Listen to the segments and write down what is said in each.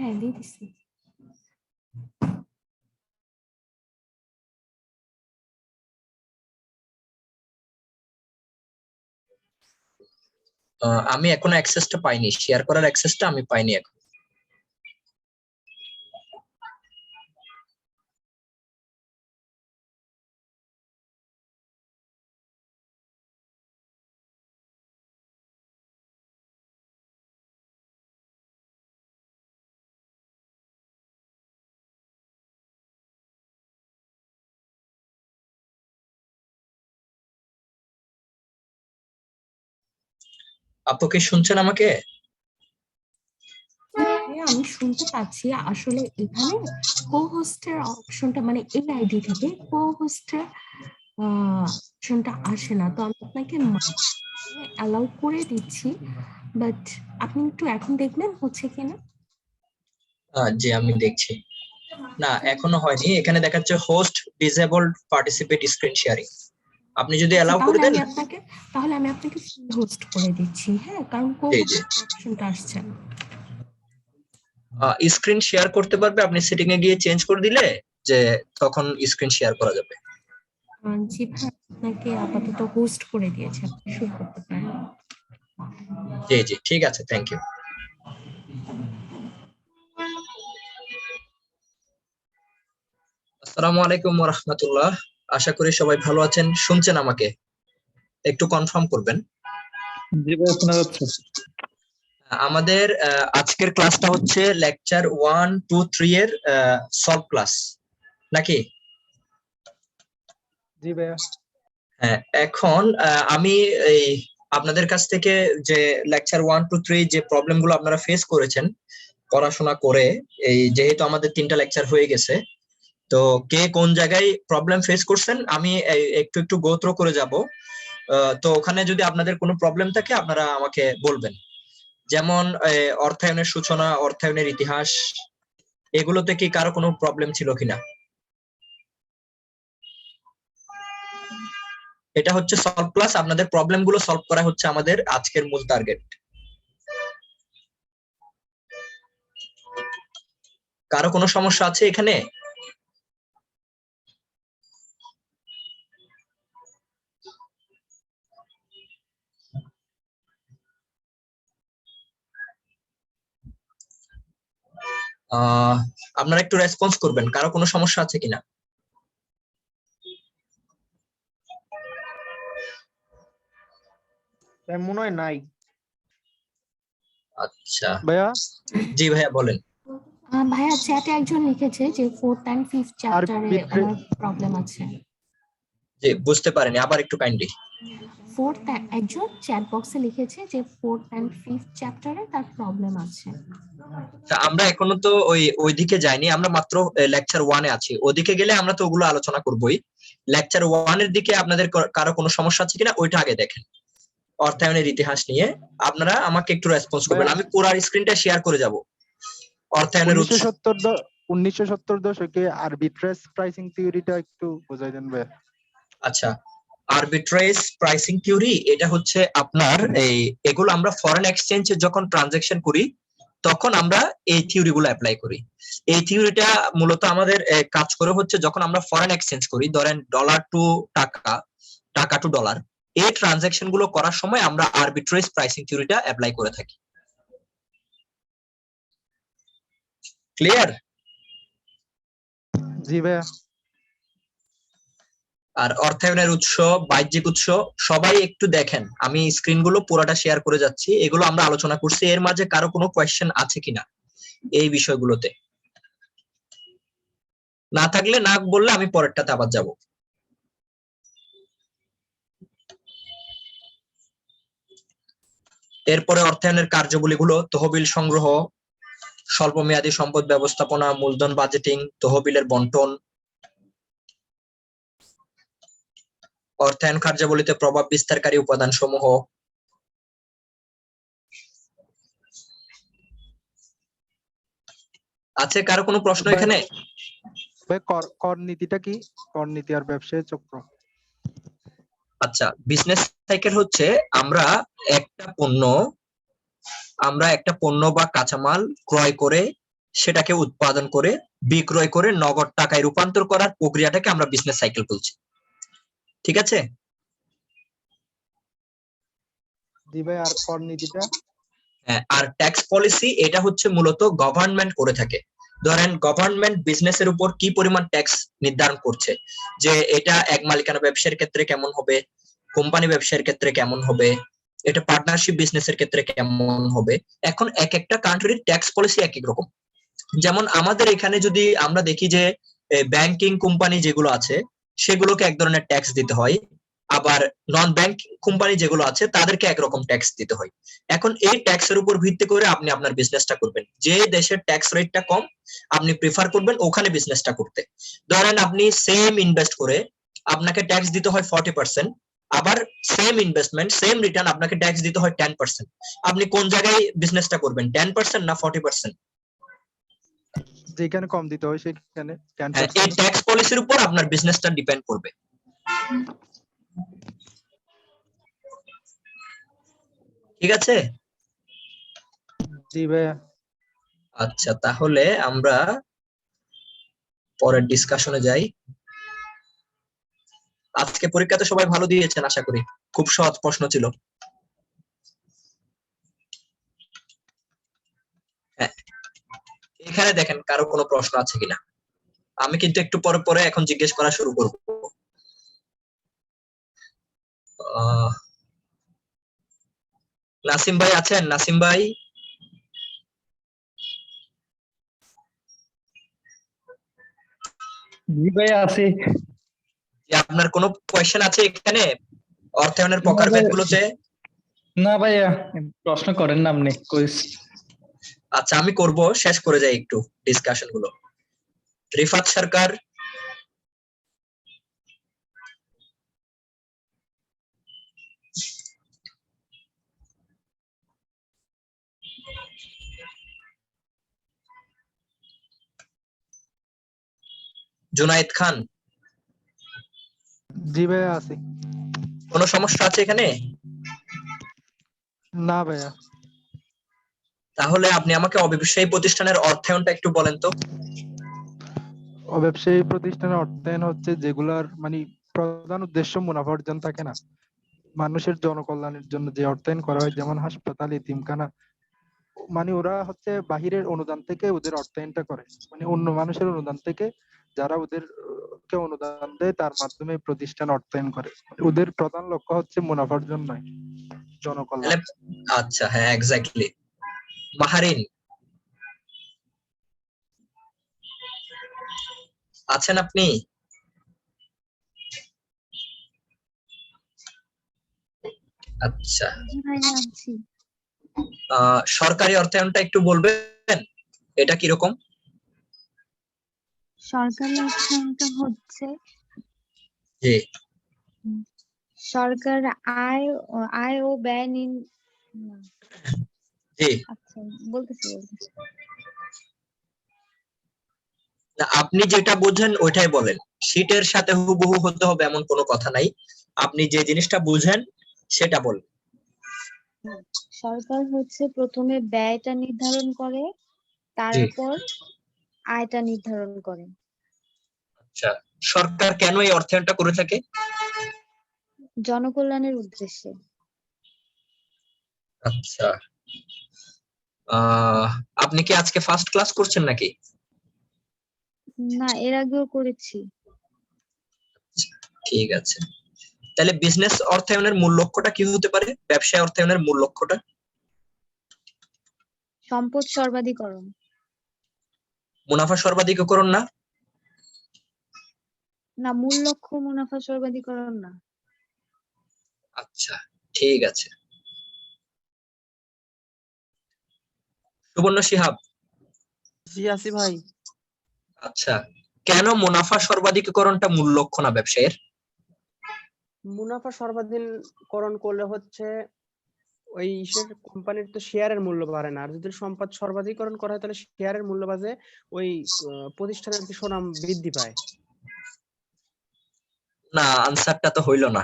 হ্যাঁ দিয়ে দিছি। আমি এখনো অ্যাক্সেসটা পাইনি, শেয়ার করার অ্যাক্সেসটা আমি পাইনি এখন। আপু কি শুনছেন আমাকে? হ্যাঁ আমি শুনতে পাচ্ছি। আসলে এখানে কো-হোস্টের অপশনটা মানে এই আইডি থেকে কো-হোস্টের অপশনটা আসে না, তো আমি আপনাকে অ্যালাউ করে দিচ্ছি, বাট আপনি একটু এখন দেখবেন হচ্ছে কিনা। জি আমি দেখছি। না এখনো হয়নি, এখানে দেখাচ্ছে host disabled participate screen sharing. আপনি যদি আচ্ছা অ্যালাউ করে তাহলে দেন। আমি আপনাকে ফুল হোস্ট করে দিচ্ছি, হ্যাঁ, কারণ জি জি, কো-হোস্ট অপশনটা আসছে না। স্ক্রিন শেয়ার করতে পারবে, আপনি সেটিং এ গিয়ে চেঞ্জ করে দিলে যে তখন স্ক্রিন শেয়ার করা যাবে। জি ভাই, আপনাকে আপাতত হোস্ট করে দিয়েছে, আপনি শুরু করতে পারেন। জি জি ঠিক আছে, থ্যাংক ইউ। আসসালামু আলাইকুম ওয়া রাহমাতুল্লাহ। আশা করি সবাই ভালো আছেন, শুনছেন আমাকে? একটু কনফার্ম করবেন। জি ভাই শোনা যাচ্ছে। আমাদের আজকের ক্লাসটা হচ্ছে লেকচার 1, 2, 3 এর সলভ ক্লাস নাকি? জি ভাইয়া। হ্যাঁ, এখন আমি এই আপনাদের কাছ থেকে যে লেকচার 1, 2, 3 যে প্রবলেমগুলো আপনারা ফেস করেছেন পড়াশোনা করে, এই যেহেতু আমাদের 3টা লেকচার হয়ে গেছে, তো কে কোন জায়গায় প্রবলেম ফেস করছেন আমি একটু একটু গো থ্রু করে যাব। তো ওখানে যদি আপনাদের কোনো প্রবলেম থাকে আপনারা আমাকে বলবেন। যেমন অর্থায়নের সূচনা, অর্থায়নের ইতিহাস, এগুলোতে কি কারো কোনো প্রবলেম ছিল কিনা? এটা হচ্ছে সলভ ক্লাস, আপনাদের প্রবলেমগুলো সলভ করা হচ্ছে আমাদের আজকের মূল টার্গেট। কারো কোনো সমস্যা আছে এখানে? আপনারা একটু রেসপন্স করবেন, কারো কোনো সমস্যা আছে কিনা? মনে হয় নাই। আচ্ছা ভাইয়া জি ভাইয়া বলেন। ভাইয়া চ্যাটে একজন লিখেছে যে 4th and 5th চ্যাপ্টারে ওনার প্রবলেম আছে। জি বুঝতে পারেনি, আবার একটু কাইন্ডলি। একজন চ্যাট বক্সে লিখেছে যে 4th and 5th চ্যাপ্টারে তার প্রবলেম আছে। আমরা এখনো তো ওইদিকে যাইনি, আমরা মাত্র লেকচার 1 এ আছি। ওদিকে গেলে আমরা তো ওগুলো আলোচনা করবই। লেকচার 1 এর দিকে আপনাদের কারো কোনো সমস্যা আছে কিনা ওইটা আগে দেখেন। অর্থায়নের ইতিহাস নিয়ে আপনারা আমাকে একটু রেসপন্স করবেন, আমি পুরো স্ক্রিনটা শেয়ার করে যাব। অর্থায়নের 1970 দশকে আরবিট্রেজ প্রাইসিং থিওরিটা একটু বুঝাই দেন ভাই। আচ্ছা, আরবিট্রেজ প্রাইসিং থিওরি এটা হচ্ছে আপনার এগুলো আমরা ফরেন এক্সচেঞ্জে যখন ট্রানজাকশন করি তখন আমরা এই থিওরিগুলো অ্যাপ্লাই করি। এই থিওরিটা মূলত আমাদের কাজ করে হচ্ছে যখন আমরা ফরেন এক্সচেঞ্জ করি, ধরেন ডলার টু টাকা, টাকা টু ডলার, এই ট্রানজাকশন গুলো করার সময় আমরা আরবিট্রেজ প্রাইসিং থিওরিটা অ্যাপ্লাই করে থাকি। ক্লিয়ার? জি ভাইয়া। আর অর্থায়নের উৎস, বাহ্যিক উৎস সবাই একটু দেখেন, আমি স্ক্রিনগুলো পুরোটা শেয়ার করে যাচ্ছি, এগুলো আমরা আলোচনা করছি। এর মাঝে কারো কোনো কোয়েশ্চেন আছে কিনা এই বিষয়গুলোতে? না থাকলে না বললে আমি পরেরটাতে আবার যাব। এরপরে অর্থায়নের কার্যাবলীগুলো তহবিল সংগ্রহ, স্বল্পমেয়াদী সম্পদ ব্যবস্থাপনা, মূলধন বাজেটিং, তহবিলের বন্টন। অর্থায়ন কার্যাবলীতে প্রভাব বিস্তারকারী উপাদান সমূহ। আছে কারো কোনো প্রশ্ন এখানে? ভাই কর নীতিটা কি? কর নীতি আর ব্যবসায় চক্র। আচ্ছা, বিজনেস সাইকেল হচ্ছে আমরা একটা পণ্য বা কাঁচামাল ক্রয় করে সেটাকে উৎপাদন করে বিক্রয় করে নগদ টাকায় রূপান্তর করার প্রক্রিয়াটাকে আমরা বিজনেস সাইকেল বলছি। ঠিক আছে? জি ভাই, আর কর নীতিটা? হ্যাঁ, আর ট্যাক্স পলিসি এটা হচ্ছে মূলত গভর্নমেন্ট করে থাকে। ধরেন গভর্নমেন্ট বিজনেসের উপর কি পরিমাণ ট্যাক্স নির্ধারণ করছে, যে এটা এক মালিকানা ব্যবসার ক্ষেত্রে কেমন হবে, কোম্পানি ব্যবসার ক্ষেত্রে কেমন হবে, এটা পার্টনারশিপ বিজনেসের ক্ষেত্রে কেমন হবে। এখন এক একটা কান্ট্রির ট্যাক্স পলিসি এক এক রকম। যেমন আমাদের এখানে যদি আমরা দেখি যে ব্যাংকিং কোম্পানি যেগুলো আছে সেগুলোকে এক ধরনের ট্যাক্স দিতে হয়, আবার নন ব্যাংক কোম্পানি যেগুলো আছে তাদেরকে একরকম ট্যাক্স দিতে হয়। এখন এই ট্যাক্সের উপর ভিত্তি করে আপনি আপনার বিজনেসটা করবেন। যে দেশের ট্যাক্স রেটটা কম আপনি প্রিফার করবেন ওখানে বিজনেসটা করতে। ধরেন আপনি সেম ইনভেস্ট করে আপনাকে ট্যাক্স দিতে হয় 40%, আবার সেম ইনভেস্টমেন্ট সেম রিটার্ন আপনাকে ট্যাক্স দিতে হয় 10%। আপনি কোন জায়গায় বিজনেসটা করবেন, 10% না 40%? যেখানে কম দিতে হয় সেখানে হ্যাঁ, এই 10%। ট্যাক্স পলিসির উপর আপনার বিজনেসটা ডিপেন্ড করবে। ঠিক আছে? জি ভাইয়া। আচ্ছা, তাহলে আমরা পরের ডিসকাশনে যাই। আজকে পরীক্ষাতে সবাই ভালো দিয়েছেন আশা করি, খুব সহজ প্রশ্ন ছিল। হ্যাঁ, এখানে দেখেন কারো কোনো প্রশ্ন আছে কিনা। আমি কিন্তু একটু পরে পরে এখন জিজ্ঞেস করা শুরু করব। নাসিম ভাই আছেন? নাসিম ভাই, জি ভাইয়া আছি। আপনার কোনো কোয়েশ্চেন আছে এখানে অর্থায়নের না প্রকারভেদগুলোতে? না ভাইয়া, প্রশ্ন করেন না আপনি কুইজ। আচ্ছা, আমি করব, শেষ করে যাই একটু ডিসকাশন গুলো। রিফাত সরকার, জুনায়েদ খান, জি ভাইয়া আছি। কোনো সমস্যা আছে এখানে? না ভাইয়া। তাহলে আপনি আমাকে অব্যবসায়ী প্রতিষ্ঠানের অর্থায়নটা একটু বলেন তো। ব্যবসায়ী প্রতিষ্ঠানের অর্থায়ন হচ্ছে যেগুলার মানে প্রধান উদ্দেশ্য মুনাফা অর্জন থাকে না, মানুষের জনকল্যাণের জন্য যে অর্থায়ন করা হয়, যেমন হাসপাতাল, এতিমখানা। মানে ওরা হচ্ছে বাহিরের অনুদান থেকে ওদের অর্থায়নটা করে, মানে অন্য মানুষের অনুদান থেকে যারা ওদের কে অনুদান দেয় তার মাধ্যমে প্রতিষ্ঠান অর্থায়ন করে। ওদের প্রধান লক্ষ্য হচ্ছে মুনাফা অর্জন নয়, জনকল্যাণ। তাহলে আচ্ছা, হ্যাঁ এক্স্যাক্টলি। মাহারিন আছেন আপনি? আচ্ছা, জি ভাইয়া আছি। সরকারি অর্থায়নটা একটু বলবেন এটা কিরকম? সরকারি অর্থায়নটা হচ্ছে জি সরকার আয় আয় ও ব্যয় না, জি। আচ্ছা বলতেছি। না, আপনি যেটা বোঝেন ওইটাই বলেন, শীটের সাথে হুবহু হতে হবে এমন কোনো কথা নাই, আপনি যে জিনিসটা বুঝেন সেটা বলেন। সরকার হচ্ছে প্রথমে ব্যয়টা নির্ধারণ করে, জি। তারপর আয়টা নির্ধারণ করে। আচ্ছা, সরকার কেন এই অর্থায়নটা করে থাকে? জনকল্যাণের উদ্দেশ্যে। আচ্ছা, আপনি কি আজকে ফার্স্ট ক্লাস করছেন নাকি? না, এর আগেও করেছি। ঠিক আছে, তাহলে বিজনেস অর্থায়নের মূল লক্ষ্যটা কি হতে পারে, ব্যবসায় অর্থায়নের মূল লক্ষ্যটা? সম্পদ সর্বাধিকরণ। মুনাফা সর্বাধিকরণ না? না, মূল লক্ষ্য মুনাফা সর্বাধিকরণ না। আচ্ছা, ঠিক আছে। সুবর্ণ শিহাব, জি আছি ভাই। আচ্ছা, কেন মুনাফা সর্বাধিকরণটা মূল লক্ষ্য না ব্যবসায়ের? মুনাফা সর্বাধিকরণ করলে হচ্ছে ওই কোম্পানির তো শেয়ারের মূল্য বাড়ে না, আর যদি সম্পদ সর্বাধিকরণ করা হয় তাহলে শেয়ারের মূল্য বাড়ে, ওই প্রতিষ্ঠানের কি সুনাম বৃদ্ধি পায়। না, আনসারটা তো হইলো না।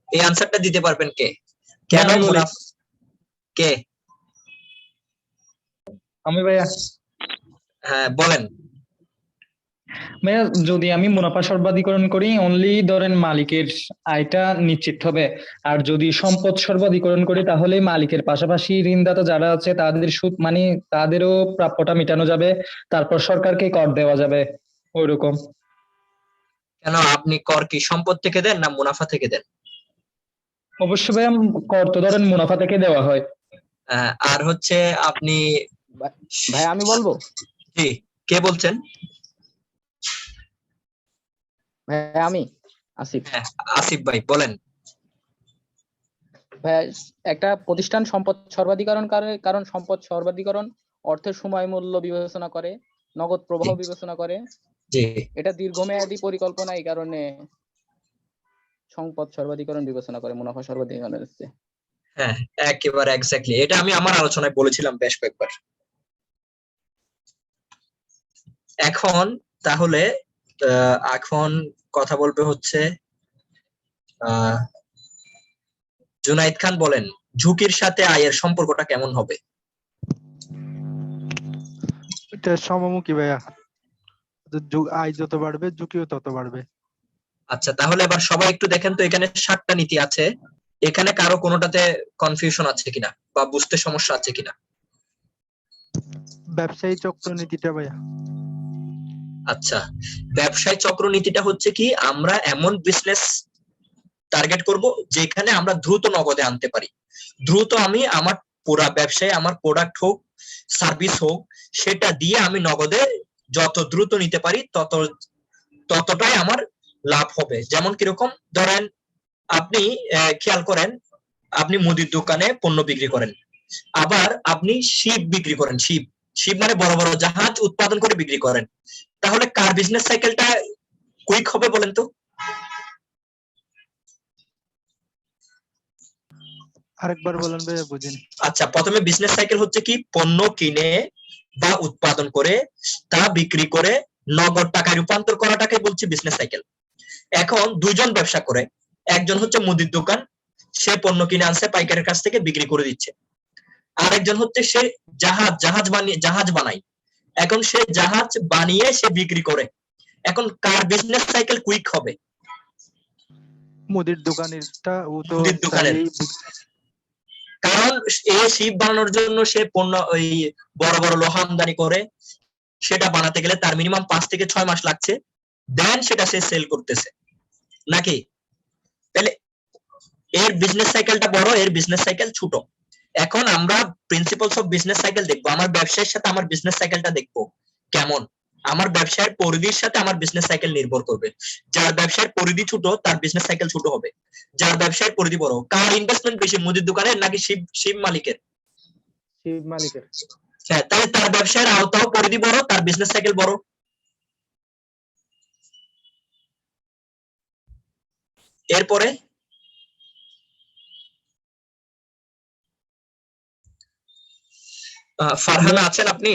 এই আনসারটা দিতে পারবেন কে? কেন আমি বলি। মুনাফা? কে? আমি ভাইয়া। হ্যাঁ বলেন। ভাইয়া যদি আমি মুনাফা সর্বাধিকরণ করি অনলি ধরেন মালিকের আয়টা নিশ্চিত হবে, আর যদি সম্পদ সর্বাধিকরণ করি তাহলে মালিকের পাশাপাশি ঋণদাতা যারা আছে তাদের সুদ মানে তাদেরও প্রাপ্যটা মেটানো যাবে, তারপর সরকারকে কর দেওয়া যাবে ওইরকম। কেন আপনি কর কি সম্পদ থেকে দেন না মুনাফা থেকে দেন? অবশ্যই ভাইয়া কর তো ধরেন মুনাফা থেকে দেওয়া হয়। আর হচ্ছে আপনি ভাই আমি বলবো। জি, কে বলছেন? ভাই আমি আসিফ। হ্যাঁ আসিফ ভাই বলেন। ভাই একটা প্রতিষ্ঠান সম্পদ সর্বাধিকরণ করে, কারণ সম্পদ সর্বাধিকরণ অর্থের সময় মূল্য বিবেচনা করে, নগদ প্রবাহ জি। বিবেচনা করে। জি এটা দীর্ঘমেয়াদী পরিকল্পনা, এই কারণে সম্পদ সর্বাধিকরণ বিবেচনা করে মুনাফা সর্বাধিকরণের চেয়ে। হ্যাঁ একেবারে এক্স্যাক্টলি, এটা আমি আমার আলোচনায় বলেছিলাম বেশ কয়েকবার। এখন তাহলে এখন কথা বলবে হচ্ছে জুনাইদ খান, বলেন ঝুঁকির সাথে আয়ের সম্পর্কটা কেমন হবে? এটা সমমুখী ভাইয়া, আয় যত বাড়বে ঝুঁকিও তত বাড়বে। আচ্ছা তাহলে এবার সবাই একটু দেখেন তো, এখানে 7টা নীতি আছে, এখানে কারো কোনোটাতে কনফিউশন আছে কিনা বা বুঝতে সমস্যা আছে কিনা? ব্যবসায়ী চক্র নীতিটা ভাইয়া। আচ্ছা, ব্যবসায় চক্র নীতিটা হচ্ছে কি, আমরা এমন বিজনেস টার্গেট করব যেখানে আমরা দ্রুত নগদে আনতে পারি। দ্রুত আমি আমার পুরা ব্যবসায় আমার প্রোডাক্ট হোক সার্ভিস হোক সেটা দিয়ে আমি নগদে যত দ্রুত নিতে পারি ততটাই আমার লাভ হবে। যেমন কিরকম, ধরেন আপনি খেয়াল করেন, আপনি মুদির দোকানে পণ্য বিক্রি করেন, আবার আপনি শিপ বিক্রি করেন, শিপ শিপ মানে বড় বড় জাহাজ উৎপাদন করে বিক্রি করেন, তাহলে কার বিজনেস সাইকেলটা কুইক হবে বলেন তো? আরেকবার বলেন ভাইয়া, বুঝিনি। আচ্ছা, প্রথমে বিজনেস সাইকেল হচ্ছে কি, পণ্য কিনে বা উৎপাদন করে তা বিক্রি করে নগদ টাকায় রূপান্তর করাটাকে বলছি বিজনেস সাইকেল। এখন দুইজন ব্যবসা করে, একজন হচ্ছে মুদির দোকান, সে পণ্য কিনে আনছে পাইকারের কাছ থেকে বিক্রি করে দিচ্ছে, আরেকজন হচ্ছে সে জাহাজ বানায়, এখন সে জাহাজ বানিয়ে সে বিক্রি করে। এখন কার বিজনেস সাইকেল কুইক হবে? মুদির দোকানেরটা, ও তো মুদির দোকানের, কারণ এ শিপ বানানোর জন্য সে পণ্য ওই বড় বড় লোহা আমদানি করে, সেটা বানাতে গেলে তার মিনিমাম 5 থেকে 6 মাস লাগছে, দেন সেটা সে সেল করতেছে নাকি? তাহলে এর বিজনেস সাইকেলটা বড়, এর বিজনেস সাইকেল ছোট। এখন আমরা প্রিন্সিপালস অফ বিজনেস সাইকেল দেখবো, আমার ব্যবসায়ের সাথে আমার বিজনেস সাইকেলটা দেখবো কেমন। আমার ব্যবসার পরিধির সাথে আমার বিজনেস সাইকেল নির্ভর করবে। যার ব্যবসার পরিধি ছোট তার বিজনেস সাইকেল ছোট হবে, যার ব্যবসার পরিধি বড়। কার ইনভেস্টমেন্ট বেশি, মুদির দোকানের নাকি শিপ মালিকের? শিপ মালিকের। হ্যাঁ, তাহলে তার ব্যবসার আওতাও পরিধি বড়, তার বিজনেস সাইকেল বড়। এরপরে ফারহানা আছেন আপনি?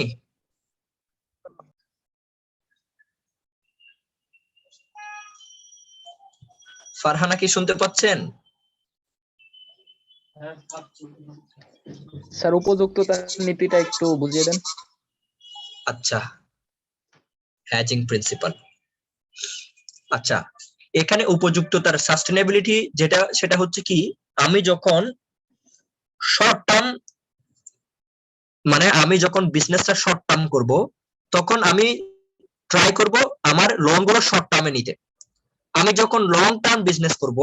ফারহানা কি শুনতে পাচ্ছেন? স্যার উপযুক্ততার নীতিটা একটু বুঝিয়ে দেন। আচ্ছা, হ্যাজিং প্রিন্সিপাল। আচ্ছা, এখানে উপযুক্ততার সাস্টেনেবিলিটি যেটা, সেটা হচ্ছে কি, আমি যখন শর্ট টার্ম মানে আমি যখন বিজনেসটা শর্ট টার্ম করব তখন আমি ট্রাই করব আমার লোন গুলো শর্ট টার্মে নিতে। আমি যখন লং টার্ম বিজনেস করব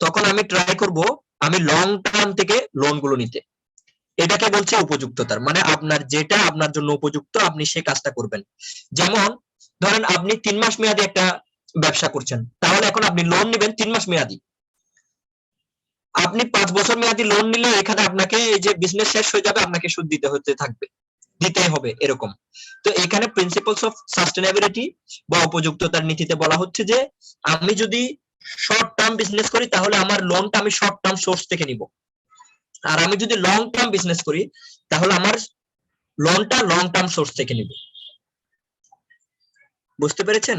তখন আমি ট্রাই করব আমি লং টার্ম থেকে লোন গুলো নিতে। এটাকে বলছে উপযুক্ততার, মানে আপনার যেটা আপনার জন্য উপযুক্ত আপনি সে কাজটা করবেন। যেমন ধরেন আপনি 3 মাস মেয়াদি একটা ব্যবসা করছেন, তাহলে এখন আপনি লোন নেবেন 3 মাস মেয়াদি। আপনি 5 বছর মেয়াদি লোন নিলে এখানে আপনাকে এই যে বিজনেস শেষ হয়ে যাবে আপনাকে সুদ দিতে হতে থাকবে, দিতেই হবে এরকম। তো এখানে প্রিন্সিপালস অফ সাস্টেনেবিলিটি বা উপযুক্ততার নীতিতে বলা হচ্ছে যে আমি যদি শর্ট টার্ম বিজনেস করি তাহলে আমার লোনটা আমি শর্ট টার্ম সোর্স থেকে নিব, আর আমি যদি লং টার্ম বিজনেস করি তাহলে আমার লোনটা লং টার্ম সোর্স থেকে নিব। বুঝতে পেরেছেন?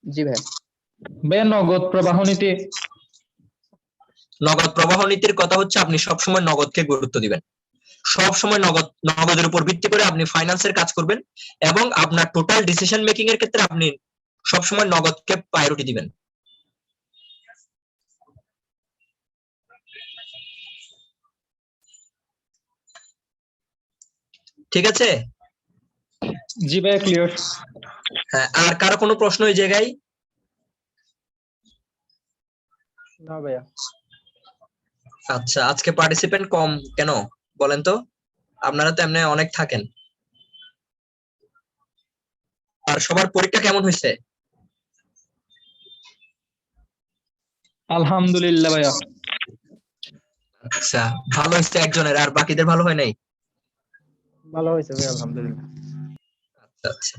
জি ভাই। ভাইয়া নগদ প্রবাহ নীতি। নগদ প্রবাহ নীতির কথা হচ্ছে আপনি সবসময় নগদকে গুরুত্ব দিবেন। সব সময় নগদের উপর ভিত্তি করে আপনি ফাইন্যান্সের কাজ করবেন এবং আপনার টোটাল ডিসিশন মেকিং এর ক্ষেত্রে আপনি সব সময় নগদকে প্রায়োরিটি দিবেন। ঠিক আছে? জি ভাইয়া, ক্লিয়ার। হ্যাঁ, আর কারো কোনো প্রশ্ন এই জায়গায়? না ভাইয়া। আচ্ছা, আজকে পার্টিসিপেন্ট কম কেন বলেন তো? আপনারা তো এমনি অনেক থাকেন। আর সবার পরীক্ষা কেমন হয়েছে? আলহামদুলিল্লাহ ভাইয়া। আচ্ছা, ভালো হয়েছে একজনের, আর বাকিদের ভালো হয় নাই? ভালো হয়েছে ভাই, আলহামদুলিল্লাহ। আচ্ছা আচ্ছা,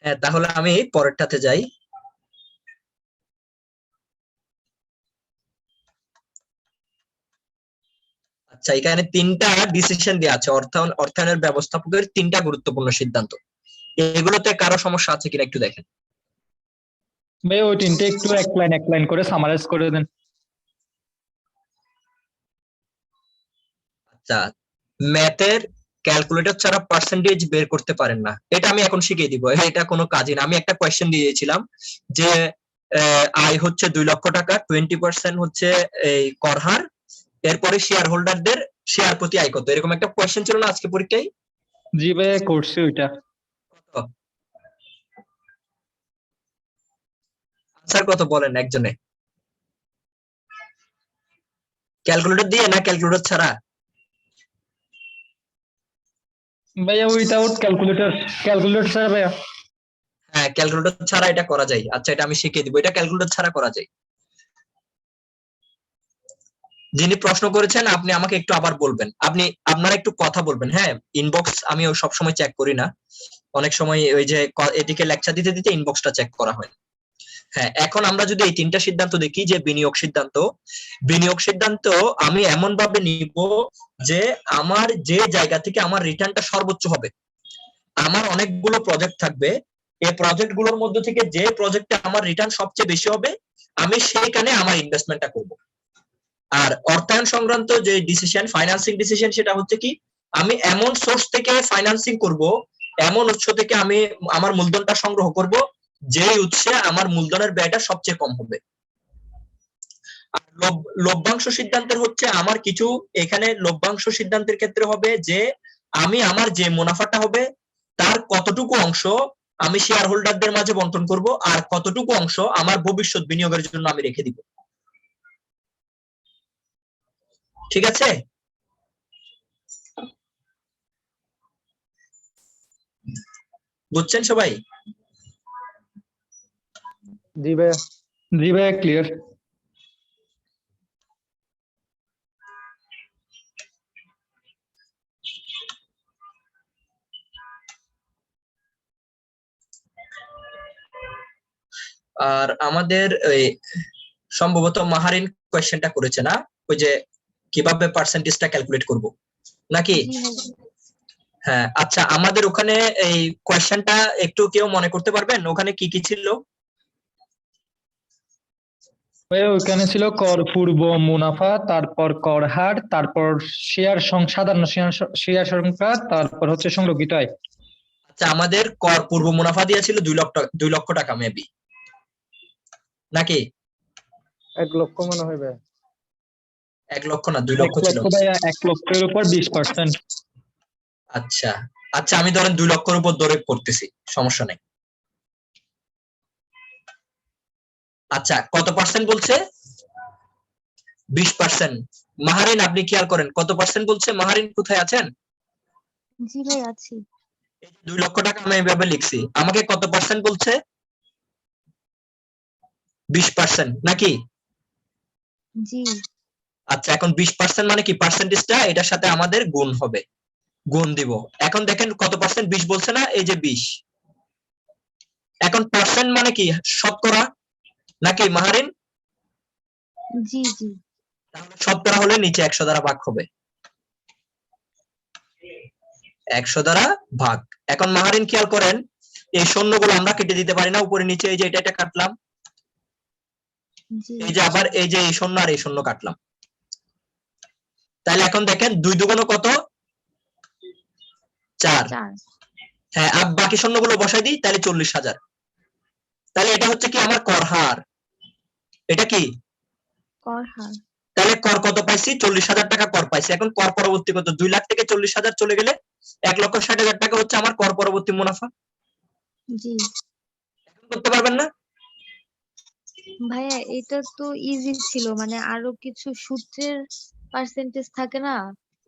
হ্যাঁ তাহলে আমি পরেরটাতে যাই। আচ্ছা, এখানে 3টা ডিসিশন দেওয়া আছে, অর্থায়নের ব্যবস্থাপকের 3টা গুরুত্বপূর্ণ সিদ্ধান্ত। এগুলোতে কারো সমস্যা আছে কিনা একটু দেখেন। ভাইয়া ওই তিনটে একটু এক লাইন করে সামারাইজ করে দেন। আচ্ছা, ম্যাথের ক্যালকুলেটর ছাড়া পার্সেন্টেজ বের করতে পারেন না, এটা আমি এখন শিখিয়ে দিব, এটা কোনো কাজই না। আমি একটা কোয়েশ্চেন দিয়েছিলাম যে আয় হচ্ছে 2 লক্ষ টাকা, 20% হচ্ছে এই কর হার, এরপরে শেয়ার হোল্ডারদের শেয়ার প্রতি আয় কত, এরকম একটা কোয়েশ্চেন ছিল না আজকে পরীক্ষায়? জি ভাইয়া, করছি ওইটা। আনসার কত বলেন একজনে? ক্যালকুলেটর দিয়ে না ক্যালকুলেটর ছাড়া? ভাইয়া উইথাউট ক্যালকুলেটর ছাড়া ভাইয়া। হ্যাঁ, ক্যালকুলেটর ছাড়া এটা করা যায়। আচ্ছা, এটা আমি শিখিয়ে দিব, এটা ক্যালকুলেটর ছাড়া করা যায়। যিনি প্রশ্ন করেছেন আপনি আমাকে একটু আবার বলবেন, আপনারা একটু কথা বলবেন। হ্যাঁ, ইনবক্স আমি সব সময় চেক করি না, অনেক সময় ওই যে এদিকে লেকচার দিতে দিতে ইনবক্সটা চেক করা হয়। হ্যাঁ, এখন আমরা যদি এই 3টা সিদ্ধান্ত দেখি, যে বিনিয়োগ সিদ্ধান্ত আমি এমন ভাবে নিব যে আমার যে জায়গা থেকে আমার রিটার্নটা সর্বোচ্চ হবে। আমার অনেকগুলো প্রজেক্ট থাকবে, এই প্রজেক্ট গুলোর মধ্যে থেকে যে প্রজেক্টে আমার রিটার্ন সবচেয়ে বেশি হবে আমি সেইখানে আমার ইনভেস্টমেন্টটা করব। আর অর্থায়ন সংক্রান্ত যে ডিসিশন, ফাইন্যান্সিং ডিসিশন, সেটা হচ্ছে কি আমি এমন সোর্স থেকে ফাইন্যান্সিং করব, এমন উৎস থেকে আমি আমার মূলধনটা সংগ্রহ করব যেই উৎসে আমার মূলধনের ব্যয়টা সবচেয়ে কম হবে। আর লভ্যাংশ সিদ্ধান্তের হচ্ছে আমার কিছু, এখানে লভ্যাংশ সিদ্ধান্তের ক্ষেত্রে হবে যে আমি আমার যে মুনাফাটা হবে তার কতটুকু অংশ আমি শেয়ার হোল্ডারদের মাঝে বন্টন করব, আর কতটুকু অংশ আমার ভবিষ্যৎ বিনিয়োগের জন্য আমি রেখে দিব। ঠিক আছে? বুঝছেন সবাই? জি ভাইয়া। জি ভাইয়া, ক্লিয়ার। আর আমাদের ওই সম্ভবত মাহারিন কোয়েশ্চেনটা করেছে না, ওই যে কিভাবে পার্সেন্টেজটা ক্যালকুলেট করব নাকি? জি ভাইয়া। হ্যাঁ, আচ্ছা, আমাদের ওখানে এই কোয়েশ্চেনটা একটু কেউ মনে করতে পারবেন ওখানে কি কি ছিল? ভাইয়া ওইখানে ছিল কর পূর্ব মুনাফা, তারপর কর হার, তারপর সাধারণ শেয়ার সংখ্যা, তারপর হচ্ছে সংরক্ষিত আয়। আচ্ছা, আমাদের কর পূর্ব মুনাফা দিয়েছিল 2 লক্ষ টাকা মেবি, নাকি? 1 লক্ষ মনে হয় ভাইয়া। 1 লক্ষ না, 2 লক্ষ 1 ছিল। লক্ষ ভাইয়া, 1 লক্ষের উপর 20%। আচ্ছা আচ্ছা, আমি ধরেন 2 লক্ষের উপর ধরে করতেছি, সমস্যা নেই। আচ্ছা, কত পার্সেন্ট বলছে? 20%। মাহারিন আপনি খেয়াল করেন কত পার্সেন্ট বলছে? মাহারিন কোথায় আছেন? জি ভাই আছি। 2 লক্ষ টাকা আমি এইভাবে লিখছি, আমাকে কত পার্সেন্ট বলছে? 20% নাকি? জি। আচ্ছা, এখন 20% মানে কি, পার্সেন্টেজটা এটার সাথে আমাদের গুণ হবে, গুণ দিব। এখন দেখেন কত পার্সেন্ট, 20 বলছে না, এই যে 20। এখন পার্সেন্ট মানে কি, শতকরা নাকি মাহারিন? জি জি। তাহলে শতকরা হলে নিচে 100 দ্বারা ভাগ হবে, 100 দ্বারা ভাগ। এখন মাহারিন খেয়াল করেন, এই শূন্যগুলো আমরা কেটে দিতে পারি না, উপরে নিচে এই যে এটা কাটলাম, জি। এই যে আবার এই যে এই শূন্য আর এই শূন্য কাটলাম। তাহলে এখন দেখেন 2 দুগুণ কত, 4। 4 হ্যাঁ, আর বাকি শূন্যগুলো বসাই দিই, তাহলে 40,000। তাহলে এটা হচ্ছে কি আমার কর হার, এটা কি, কর হার। তাহলে কর কত পাইছি, 40,000 টাকা কর পাইছি। এখন কর পরবর্তী কত, 2 লাখ থেকে 40,000 চলে গেলে 1,60,000 টাকা হচ্ছে আমার কর পরবর্তী মুনাফা। জি এখন করতে পারবেন না? ভাইয়া, এটা তো ইজি ছিল, মানে আরো কিছু সূত্রের পার্সেন্টেজ থাকে না,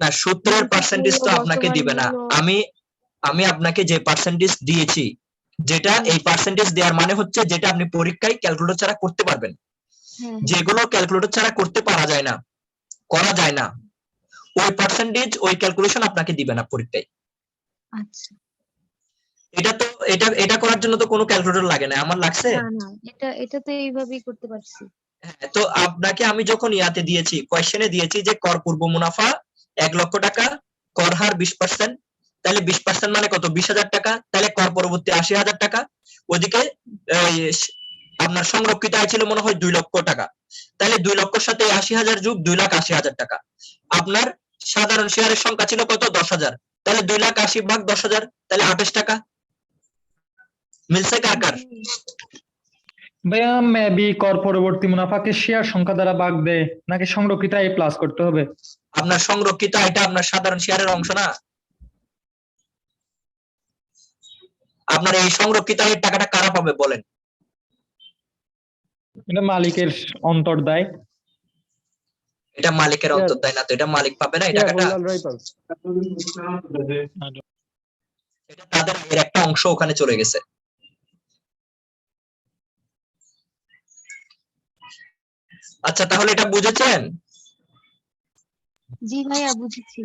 না, সূত্রের নিশ্চিত পার্সেন্টেজ মূল্য, তো আপনাকে বর্তমান দিবে না। মূল্য। আমি আমি আপনাকে যে পার্সেন্টেজ দিয়েছি, যেটা জি। এই পার্সেন্টেজ দেওয়ার মানে হচ্ছে যেটা আপনি পরীক্ষায় ক্যালকুলেটর ছাড়া করতে পারবেন। হ্যাঁ যেগুলো ক্যালকুলেটর ছাড়া করতে পারা যায় না, করা যায় না, ওই পার্সেন্টেজ ওই ক্যালকুলেশন আপনাকে দিবে না পরীক্ষায়। আচ্ছা। এটা তো এটা করার জন্য তো কোনো ক্যালকুলেটর লাগে না, আমার লাগছে। না না, এটা তো এইভাবেই করতে পারছি। হ্যাঁ, তো আপনাকে আমি যখন ইয়াতে দিয়েছি, কোয়েশ্চেনে দিয়েছি যে কর পূর্ব মুনাফা 1 লক্ষ টাকা, কর হার 20%, তাহলে 20% মানে কত, 20,000 টাকা। তাহলে কর পরবর্তী 80,000 টাকা। ওদিকে এই, আপনার সংরক্ষিত আয় ছিল মনে হয় 2 লক্ষ টাকা। তাহলে 2 লক্ষের সাথে 80,000 যোগ 2,80,000 টাকা। আপনার সাধারণ শেয়ারের সংখ্যা ছিল কত, 10,000। তাহলে 2,80,000 ভাগ 10,000, তাহলে 28 টাকা। মিলছে কার কার? জি। ভাইয়া মেবি কর পরবর্তী মুনাফাকে শেয়ার সংখ্যা দ্বারা ভাগ দেয়, নাকি সংরক্ষিত আয় প্লাস করতে হবে? আপনার সংরক্ষিত আয়টা আপনার সাধারণ শেয়ারের অংশ না। আপনার এই সংরক্ষিত আয়ের টাকাটা কারা পাবে বলেন? এটা মালিকের অন্তর্দায়। এটা মালিকের শেয়ার অন্তর্দায় না, তো এটা মালিক পাবে না এই শেয়ার টাকাটা। হোল্ডাররাই পাবে। এটা তাদের আয়ের একটা অংশ ওখানে চলে গেছে। আচ্ছা, তাহলে এটা বুঝেছেন? জি ভাইয়া, বুঝেছি।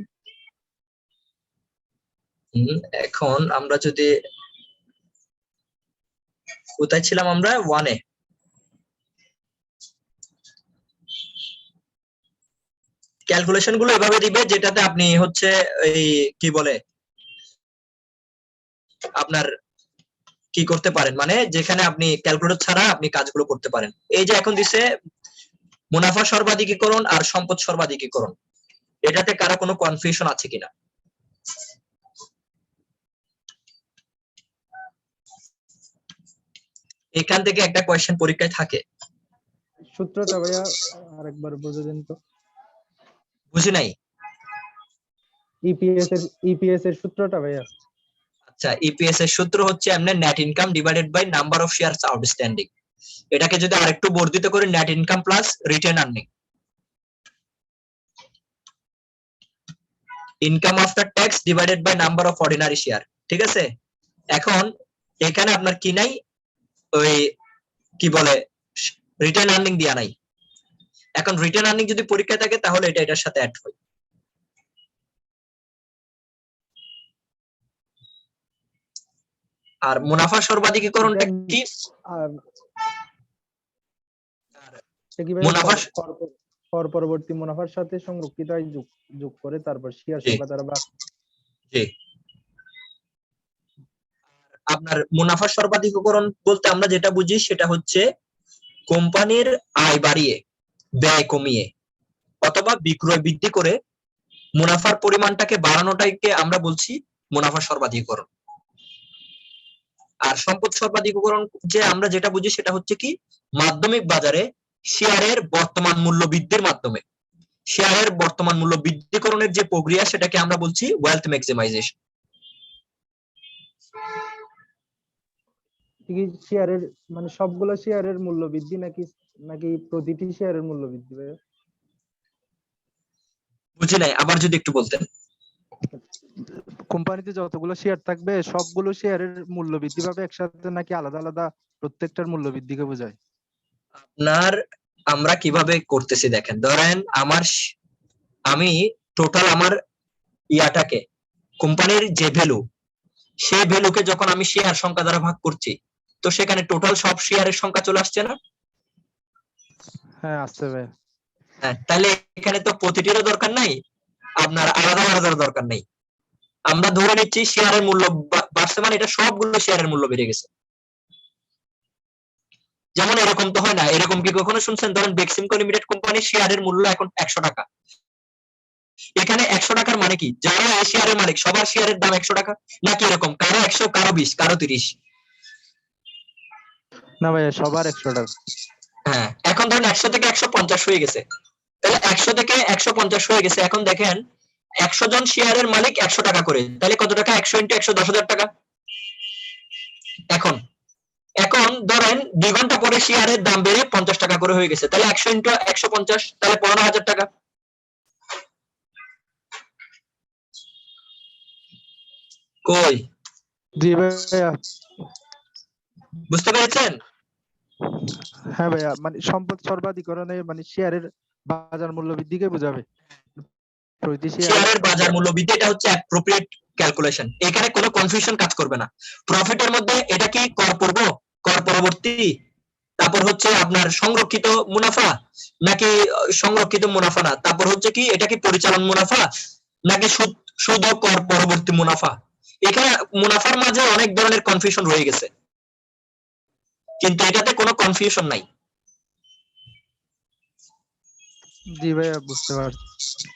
এখন আমরা যদি, কোথায় ছিলাম আমরা, 1 এ। ক্যালকুলেশন গুলো এভাবে দিবে যেটাতে আপনি হচ্ছে এই কি বলে আপনার কি করতে পারেন, মানে যেখানে আপনি ক্যালকুলেটর ছাড়া আপনি কাজগুলো করতে পারেন। এই যে এখন দিছে মুনাফা সর্বাধিকীকরণ আর সম্পদ সর্বাধিকীকরণ, এটাতে কারো কোনো কনফিউশন আছে কিনা? এখান থেকে একটা কোয়েশ্চেন পরীক্ষায় থাকে। সূত্রটা ভাইয়া আরেকবার বুঝে দিন তো। বুঝি নাই। ইপিএস এর সূত্রটা ভাইয়া। আচ্ছা, ইপিএস এর সূত্র হচ্ছে এমনি net income divided by number of shares outstanding. এটাকে যদি আরেকটু বর্ধিত করে, net income plus retain earning, income after tax divided by number of ordinary share. ঠিক আছে, এখন এখানে আপনার কি নাই, ওই কি বলে রিটেন আর্নিং দেয়া নাই। এখন রিটেন আর্নিং যদি পরীক্ষায় থাকে তাহলে এটা এটার সাথে অ্যাড হয়। আর মুনাফা সর্বাধিকীকরণটা কি? আর এটা কি ভাইয়া মুনাফা, কর পরবর্তী মুনাফার সাথে সংরক্ষিত আয় যোগ করে তারপর শেয়ার জি সংখ্যা দ্বারা ভাগ। জি। আপনার মুনাফা সর্বাধিকীকরণ বলতে আমরা যেটা বুঝি সেটা হচ্ছে কোম্পানির আয় বাড়িয়ে ব্যয় কমিয়ে অথবা বিক্রয় বৃদ্ধি করে মুনাফার পরিমাণটাকে বাড়ানোটাকে আমরা বলছি মুনাফা সর্বাধিকীকরণ। আর সম্পদ সর্বাধিকীকরণ যে আমরা যেটা বুঝি সেটা হচ্ছে কি, মাধ্যমিক বাজারে শেয়ারের বর্তমান মূল্য বৃদ্ধির মাধ্যমে শেয়ারের বর্তমান মূল্য বৃদ্ধিকরণের যে প্রক্রিয়া সেটাকে আমরা বলছি ওয়েলথ ম্যাক্সিমাইজেশন। কি শেয়ারের মানে সবগুলো শেয়ারের মূল্য বৃদ্ধি নাকি নাকি প্রতিটি শেয়ারের মূল্য বৃদ্ধি ভাইয়া? বুঝি নাই, আবার যদি একটু বলতেন। কোম্পানিতে যতগুলো শেয়ার থাকবে সবগুলো শেয়ারের মূল্য বৃদ্ধি পাবে একসাথে, নাকি আলাদা আলাদা প্রত্যেকটার মূল্য বৃদ্ধিকে বোঝায়? আপনার আমরা কিভাবে করতেছি দেখেন, ধরেন আমি টোটাল আমার ইয়াটাকে, কোম্পানির যে ভ্যালু, সেই ভ্যালুকে যখন আমি শেয়ার সংখ্যা দ্বারা ভাগ করছি, তো সেখানে টোটাল সব শেয়ারের সংখ্যা চলে আসছে না? হ্যাঁ আসছে ভাইয়া। হ্যাঁ, তাহলে এখানে তো প্রতিটিরও দরকার নাই, আপনার আলাদা আলাদা দরকার নেই। আমরা ধরে নিচ্ছি শেয়ারের মূল্য বাড়ছে মানে এটা সবগুলো শেয়ারের মূল্য বেড়ে গেছে। যেমন এরকম তো হয় না, এরকম কি কখনো শুনছেন, ধরেন বেক্সিমকো লিমিটেড কোম্পানির শেয়ারের মূল্য এখন 100 টাকা, এখানে 100 টাকার মানে কি, যারা এই শেয়ারের মালিক সবার শেয়ারের দাম 100 টাকা নাকি এরকম কারো 100 কারো 20 কারো 30? না ভাইয়া, সবার 100 টাকা। হ্যাঁ, এখন ধরেন 100 থেকে 150 হয়ে গেছে, তাহলে 100 থেকে 150 হয়ে গেছে। এখন দেখেন 100 জন শেয়ারের মালিক 100 টাকা করে, তাহলে কত টাকা? 100 × 100 10,000 টাকা। এখন এখন ধরেন 2 ঘন্টা পরে শেয়ারের দাম বেড়ে 50 টাকা করে হয়ে গেছে, তাহলে 100 × 150 তাহলে 15,000 টাকা। কই জি ভাইয়া। বুঝতে পেরেছেন? হ্যাঁ ভাইয়া, মানে সম্পদ সর্বাধিকরণে মানে শেয়ারের বাজার মূল্য বৃদ্ধিকে বোঝাবে। প্রতি শেয়ারের বাজার মূল্য বৃদ্ধি, এটা হচ্ছে অ্যাপ্রোপ্রিয়েট ক্যালকুলেশন, এখানে কোনো কনফিউশন কাজ করবে না। প্রফিটের মধ্যে এটা কি কর পূর্ব, কর পরবর্তী, তারপর হচ্ছে আপনার সংরক্ষিত মুনাফা নাকি সংরক্ষিত মুনাফা না, তারপর হচ্ছে কি এটা কি পরিচালন মুনাফা নাকি সুদ ও কর পরবর্তী মুনাফা। এখানে মুনাফার মাঝে অনেক ধরনের কনফিউশন রয়ে গেছে, কিন্তু এটাতে কোনো কনফিউশন নাই। জি ভাইয়া, বুঝতে পারছি।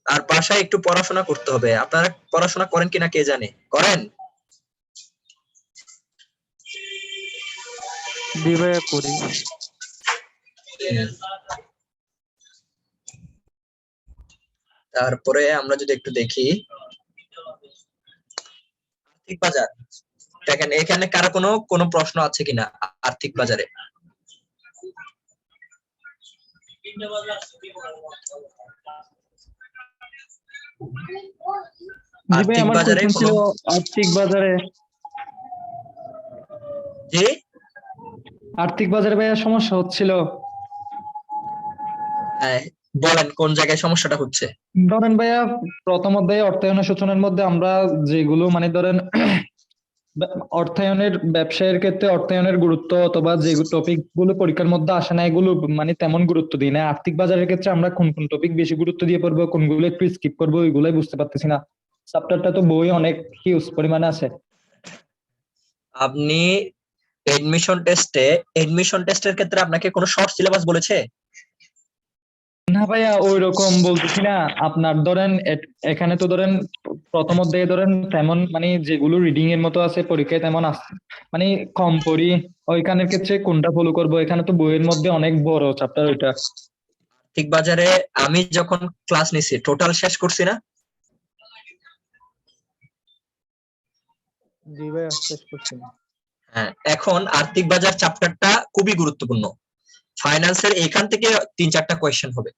আর বাসায় একটু পড়াশোনা করতে হবে। আপনারা পড়াশোনা করেন কিনা কে জানে? করেন? জি ভাইয়া, করি। তারপরে আমরা যদি একটু দেখি আর্থিক বাজার, দেখেন এখানে কারো কোনো প্রশ্ন আছে কিনা আর্থিক বাজারে? জি ভাই, আর্থিক আমার বাজারে কোশ্চেন ছিল আর্থিক বাজারে, জি আর্থিক বাজারে ভাইয়া সমস্যা হচ্ছিল। বলেন কোন জায়গায় সমস্যাটা হচ্ছে? ধরেন ভাইয়া, প্রথম অধ্যায়ে অর্থায়নের সূচনার মধ্যে আমরা যেগুলো মানে ধরেন অর্থায়নের ব্যবসায়ের ক্ষেত্রে অর্থায়নের গুরুত্ব অথবা যে টপিক গুলো পরীক্ষার মধ্যে আসে না এগুলো মানে তেমন গুরুত্ব দিই না। আর্থিক বাজারের ক্ষেত্রে আমরা কোন কোন টপিক বেশি গুরুত্ব দিয়ে পড়বো, কোনগুলো একটু স্কিপ করবো, ওইগুলাই বুঝতে পারতেছি না। চ্যাপ্টারটা তো বই অনেক হিউজ পরিমাণে আছে। আপনি এডমিশন টেস্টের ক্ষেত্রে আপনাকে কোনো শর্ট সিলেবাস বলেছে? না ভাইয়া, ওই রকম বলতেছি না। আপনার ধরেন এখানে তো ধরেন প্রথম অধ্যায়ে ধরেন তেমন মানে যেগুলো রিডিং এর মতো আছে পরীক্ষায় তেমন আছে মানে কম পড়ি। ওইখানের ক্ষেত্রে কোনটা ফলো করবো? এখানে তো বইয়ের মধ্যে অনেক বড় চ্যাপ্টার ওইটা। আর্থিক বাজারে আমি যখন ক্লাস নিছি টোটাল শেষ করছি না? জি ভাইয়া, শেষ করছি। হ্যাঁ, এখন আর্থিক বাজার চ্যাপ্টারটা খুবই গুরুত্বপূর্ণ। ফাইন্যান্সের এখান থেকে 3-4টা কোয়েশ্চেন হবে।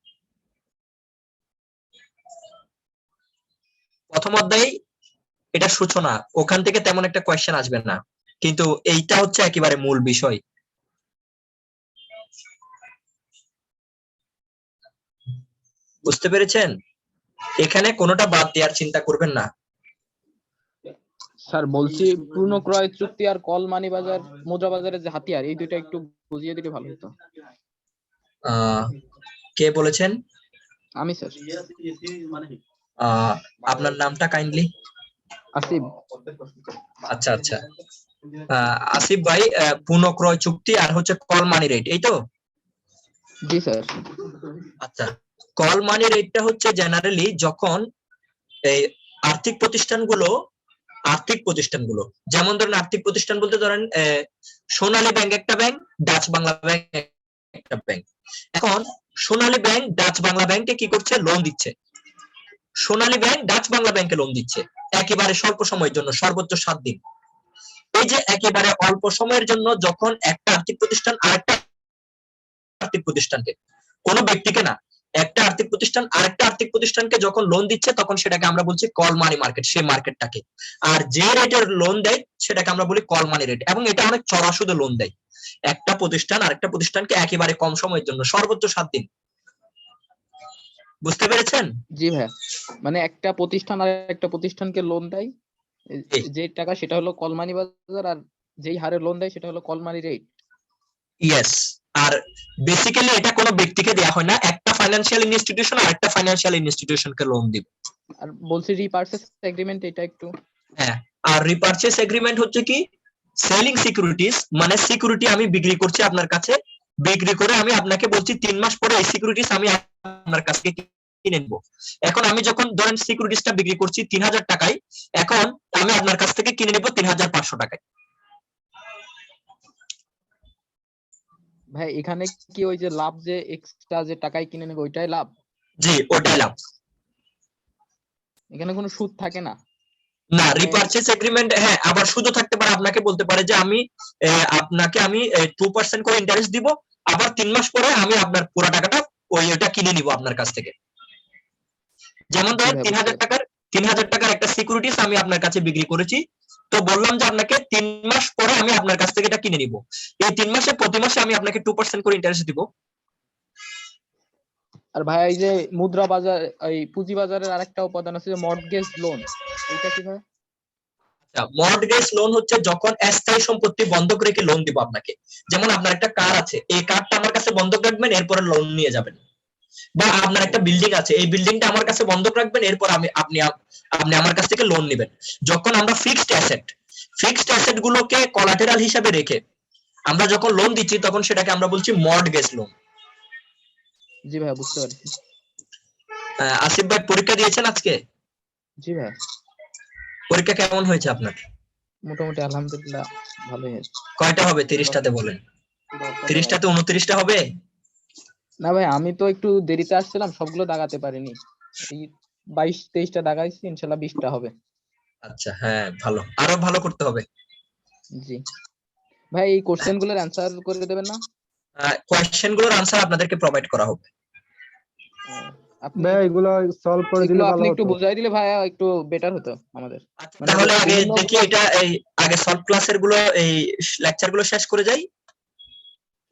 প্রথম অধ্যায়ে এটা সূচনা, ওখান থেকে তেমন একটা কোয়েশ্চেন আসবে না, কিন্তু এইটা হচ্ছে একেবারে মূল বিষয়। বুঝতে পেরেছেন? এখানে কোনোটা বাদ দেওয়ার চিন্তা করবেন না। স্যার বলছি, পূর্ণ ক্রয় চুক্তি আর কল মানি বাজার মুদ্রা বাজারের যে হাতিয়ার, এই দুইটা একটু বুঝিয়ে দিলে ভালো হতো। কে বলেছেন? আমি স্যার। আপনার নামটা কাইন্ডলি? আসিফ। আচ্ছা আচ্ছা, আসিফ ভাই, পুনঃক্রয় চুক্তি আর হচ্ছে কল মানি রেট, এই তো? জি স্যার। আচ্ছা, কল মানি রেটটা হচ্ছে জেনারেলি যখন এই আর্থিক প্রতিষ্ঠানগুলো যেমন ধরেন আর্থিক প্রতিষ্ঠান বলতে ধরেন সোনালী ব্যাংক একটা ব্যাংক, ডাচ বাংলা ব্যাংক একটা ব্যাংক। এখন সোনালী ব্যাংক ডাচ বাংলা ব্যাংকে কি করছে? লোন দিচ্ছে। সোনালী ব্যাংক ডাচ বাংলা ব্যাংকে লোন দিচ্ছে একেবারে স্বল্প সময়ের জন্য, সর্বোচ্চ 7 দিন। এই যে একেবারে অল্প সময়ের জন্য যখন একটা আর্থিক প্রতিষ্ঠান আরেকটা আর্থিক প্রতিষ্ঠানকে, কোনো ব্যক্তিকে না, একটা আর্থিক প্রতিষ্ঠান আরেকটা আর্থিক প্রতিষ্ঠানকে যখন লোন দিচ্ছে তখন সেটাকে আমরা বলছি কল মানি মার্কেট, সেই মার্কেটটাকে। আর যে রেটের লোন দেয় সেটাকে আমরা বলি কল মানি রেট, এবং এটা অনেক চড়া সুদে লোন দেয় একটা প্রতিষ্ঠান আরেকটা প্রতিষ্ঠানকে একেবারে কম সময়ের জন্য, সর্বোচ্চ 7 দিন। বুঝতে পেরেছেন? জি ভাইয়া, মানে একটা প্রতিষ্ঠান আর একটা প্রতিষ্ঠানকে লোন দেয়, যে টাকা সেটা হলো কল মানি বাজার, আর যেই হারে লোন দেয় সেটা হলো কল মানি রেট। ইয়েস। আর বেসিক্যালি এটা কোনো ব্যক্তিকে দেয়া হয় না, একটা ফাইনান্সিয়াল ইনস্টিটিউশন আর একটা ফাইনান্সিয়াল ইনস্টিটিউশনকে লোন দিবে। আর বলছি রিপারচেজ এগ্রিমেন্ট, এটা একটু। হ্যাঁ, আর রিপারচেজ এগ্রিমেন্ট হচ্ছে কি? সেলিং সিকিউরিটিজ, মানে সিকিউরিটি আমি বিক্রি করছি আপনার কাছে, বিক্রি করে আমি আপনাকে বলছি 3 মাস পরে এই সিকিউরিটিজ আমি আপনার কাছ থেকে কিনে নিব। এখন আমি যখন ধরেন সিকিউরিটিসটা বিক্রি করছি 3000 টাকায়, এখন আমি আপনার কাছ থেকে কিনে নিব 3500 টাকায়। ভাই এখানে কি ওই যে লাভ যে এক্সট্রা যে টাকায় কিনে নেবে ওইটাই লাভ? জি, ওটাই লাভ। এখানে কোনো সুদ থাকে না? না, মানে রিপারচেজ এগ্রিমেন্ট হ্যাঁ আবার শুধু থাকতে পারে, আপনাকে বলতে পারে যে আমি আপনাকে আমি 2% করে ইন্টারেস্ট দিব, আবার 3 মাস পরে আমি আপনার পুরো টাকাটা ওইটা কিনে নিব আপনার কাছ থেকে। যেমন জি ধরেন ভাই, 3000 টাকার 3000 টাকার একটা সিকিউরিটিস আমি আপনার কাছে বিক্রি করেছি, তো বললাম যে আপনাকে 3 মাস পরে আমি আপনার কাছ থেকে এটা কিনে নিব। এই 3 মাসে প্রতি মাসে আমি আপনাকে 2% করে ইন্টারেস্ট দিব। আর ভাই এই যে মুদ্রা বাজার এই পুঁজি বাজারের আরেকটা উপাদান আছে যে মর্টগেজ লোন, এটা কি ভাই? মর্টগেজ লোন হচ্ছে যখন স্থায়ী সম্পত্তি বন্ধক রেখে লোন দিব আপনাকে। যেমন আপনার একটা কার আছে, এই কারটা আমার কাছে বন্ধক রাখবেন, এরপরে লোন নিয়ে যাবেন। বা আপনার একটা বিল্ডিং আছে, এই বিল্ডিংটা আমার কাছে বন্ধক রাখবেন, এরপর আপনি আমার কাছ থেকে লোন নেবেন। যখন আমরা ফিক্সড অ্যাসেট গুলোকে কোলাটেরাল হিসেবে রেখে আমরা যখন লোন দিচ্ছি, তখন সেটাকে আমরা বলছি মর্টগেজ লোন। জি ভাই, বুঝতে পারছি। আসিফ ভাই পরীক্ষা দিয়েছেন আজকে? জি ভাই, পরীক্ষা কেমন হয়েছে আপনার? মোটামুটি আলহামদুলিল্লাহ ভালোই হয়েছে। কয়টা হবে 30টাতে বলেন? 30টাতে 29টা হবে? না ভাই, আমি তো একটু দেরিতে আসছিলাম, সবগুলো দাগাতে পারিনি। এই 22-23টা দাগাইছি, ইনশাল্লাহ 20টা হবে। আচ্ছা, হ্যাঁ ভালো, আরো ভালো করতে হবে। জি ভাই, এই কোশ্চেন গুলোর অ্যান্সার করে দেবেন না? কোয়েশ্চেন গুলোর আনসার আপনাদেরকে প্রোভাইড করা হবে। আপনি ভাই এগুলো সলভ করে দিলে এগুলো ভালো আপনি একটু হতো। বুঝাই দিলে ভাই একটু বেটার হতো আমাদের। আচ্ছা, মানে তাহলে আগে বিভিন্ন দেখি এটা এই আগে সলভ ক্লাসের গুলো এই লেকচার গুলো শেষ করে যাই,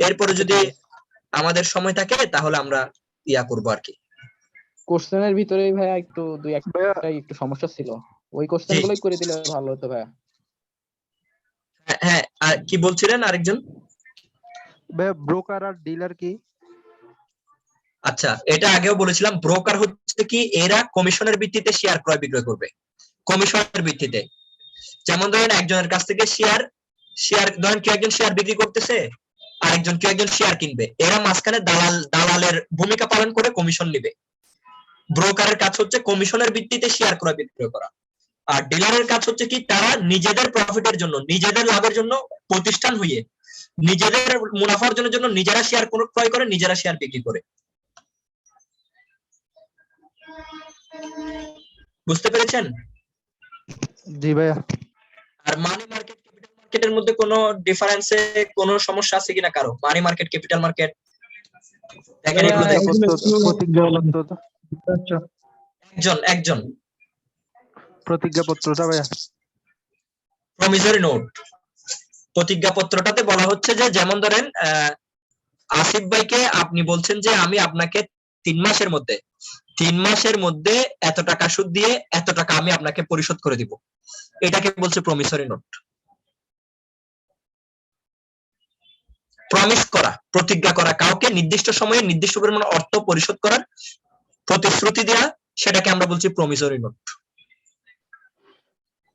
এরপরে আচ্ছা, যদি ঠিক আছে। আমাদের সময় থাকে তাহলে আমরা ইয়া করবো আর কি। কোশ্চেনের ভিতরেই ভাইয়া একটু দুই ভাইয়া একটা একটু সমস্যা ছিল, ওই কোশ্চেন জি, গুলোই করে দিলে ভালো হতো ভাইয়া। হ্যাঁ হ্যাঁ, আর কি বলছিলেন আরেকজন? ভাইয়া ব্রোকার আর ডিলার কি? আচ্ছা, এটা আগেও বলেছিলাম, ব্রোকার হচ্ছে কি এরা কমিশনের ভিত্তিতে শেয়ার ক্রয় বিক্রয় করবে, কমিশনের ভিত্তিতে। যেমন ধরেন একজনের কাছ থেকে শেয়ার শেয়ার ধরেন কেউ একজন শেয়ার বিক্রি করতেছে, কেউ একজন শেয়ার কিনবে, এরা মাঝখানে দালালের ভূমিকা পালন করে কমিশন নিবে। ব্রোকারের কাজ হচ্ছে কমিশনের ভিত্তিতে শেয়ার ক্রয় বিক্রয় করা। আর ডিলারের কাজ হচ্ছে কি তারা নিজেদের প্রফিটের জন্য, নিজেদের লাভের জন্য প্রতিষ্ঠান হয়ে নিজেদের মুনাফা অর্জনের জন্য নিজেরা শেয়ার ক্রয় করে, নিজেরা শেয়ার বিক্রি করে। বুঝতে পেরেছেন? জি ভাইয়া। আর মানি মার্কেট ক্যাপিটাল মার্কেটের মধ্যে কোনো ডিফারেন্সে কোনো সমস্যা আছে কিনা কারো? মানি মার্কেট ক্যাপিটাল মার্কেট দেখেন ভাইয়া, এগুলো দেখেন। এগুলো একটু প্রতিজ্ঞাপত্র আচ্ছা, একজন প্রতিজ্ঞাপত্রটা ভাইয়া। প্রমিসরি নোট, প্রতিজ্ঞাপত্রটাতে বলা হচ্ছে যে যেমন ধরেন আসিফ ভাইকে আপনি বলছেন যে আমি আপনাকে 3 মাসের মধ্যে এত টাকা সুদ দিয়ে এত টাকা আমি আপনাকে পরিশোধ করে দিব, এটাকে বলছে প্রমিসরি নোট। প্রমিস করা, প্রতিজ্ঞা করা, কাউকে নির্দিষ্ট সময়ে নির্দিষ্ট পরিমাণ অর্থ পরিশোধ করার প্রতিশ্রুতি দেওয়া, সেটাকে আমরা বলছি প্রমিসরি নোট।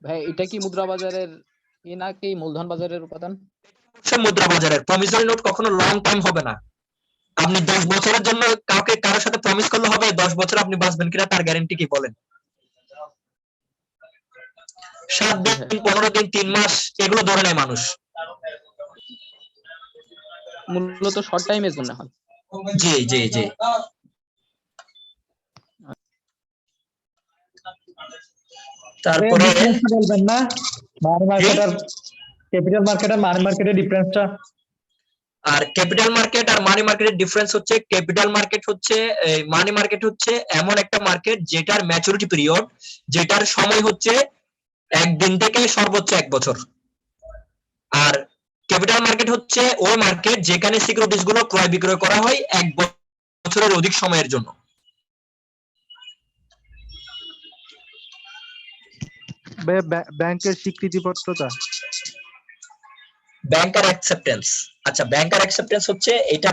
ভাই এটা কি মুদ্রা বাজারের নাকি মূলধন বাজারের উপাদান? মুদ্রা বাজারের প্রমিসরি নোট কখনো লং টাইম হবে না। আপনি 10 বছরের জন্য কারোর সাথে প্রমিস করলে হবে, 10 বছর আপনি বাঁচবেন কিনা তার গ্যারান্টি কি বলেন? 7 দিন 15 দিন 3 মাস এগুলো ধরে নেয় মানুষ। মূলত শর্ট টাইমের জন্য হয়। জি জি জি। তারপরে বলবেন না মানি মার্কেট আর ক্যাপিটাল মার্কেট আর মানি মার্কেটের ডিফারেন্সটা? আর ক্যাপিটাল মার্কেট আর মানি মার্কেটের ডিফারেন্স হচ্ছে, ক্যাপিটাল মার্কেট হচ্ছে মানি মার্কেট হচ্ছে এমন একটা মার্কেট যেটার ম্যাচুরিটি পিরিয়ড, যেটার সময় হচ্ছে 1 দিন থেকে সর্বোচ্চ 1 বছর। আর ক্যাপিটাল মার্কেট হচ্ছে ওই মার্কেট যেখানে সিকিউরিটিজ গুলো ক্রয় বিক্রয় করা হয় 1 বছরের অধিক সময়ের জন্য। ভাইয়া ব্যাংকের স্বীকৃতিপত্রটা? ব্যাংকার অ্যাকসেপ্টেন্স। আচ্ছা, ব্যাংকার অ্যাকসেপ্টেন্স হচ্ছে এটা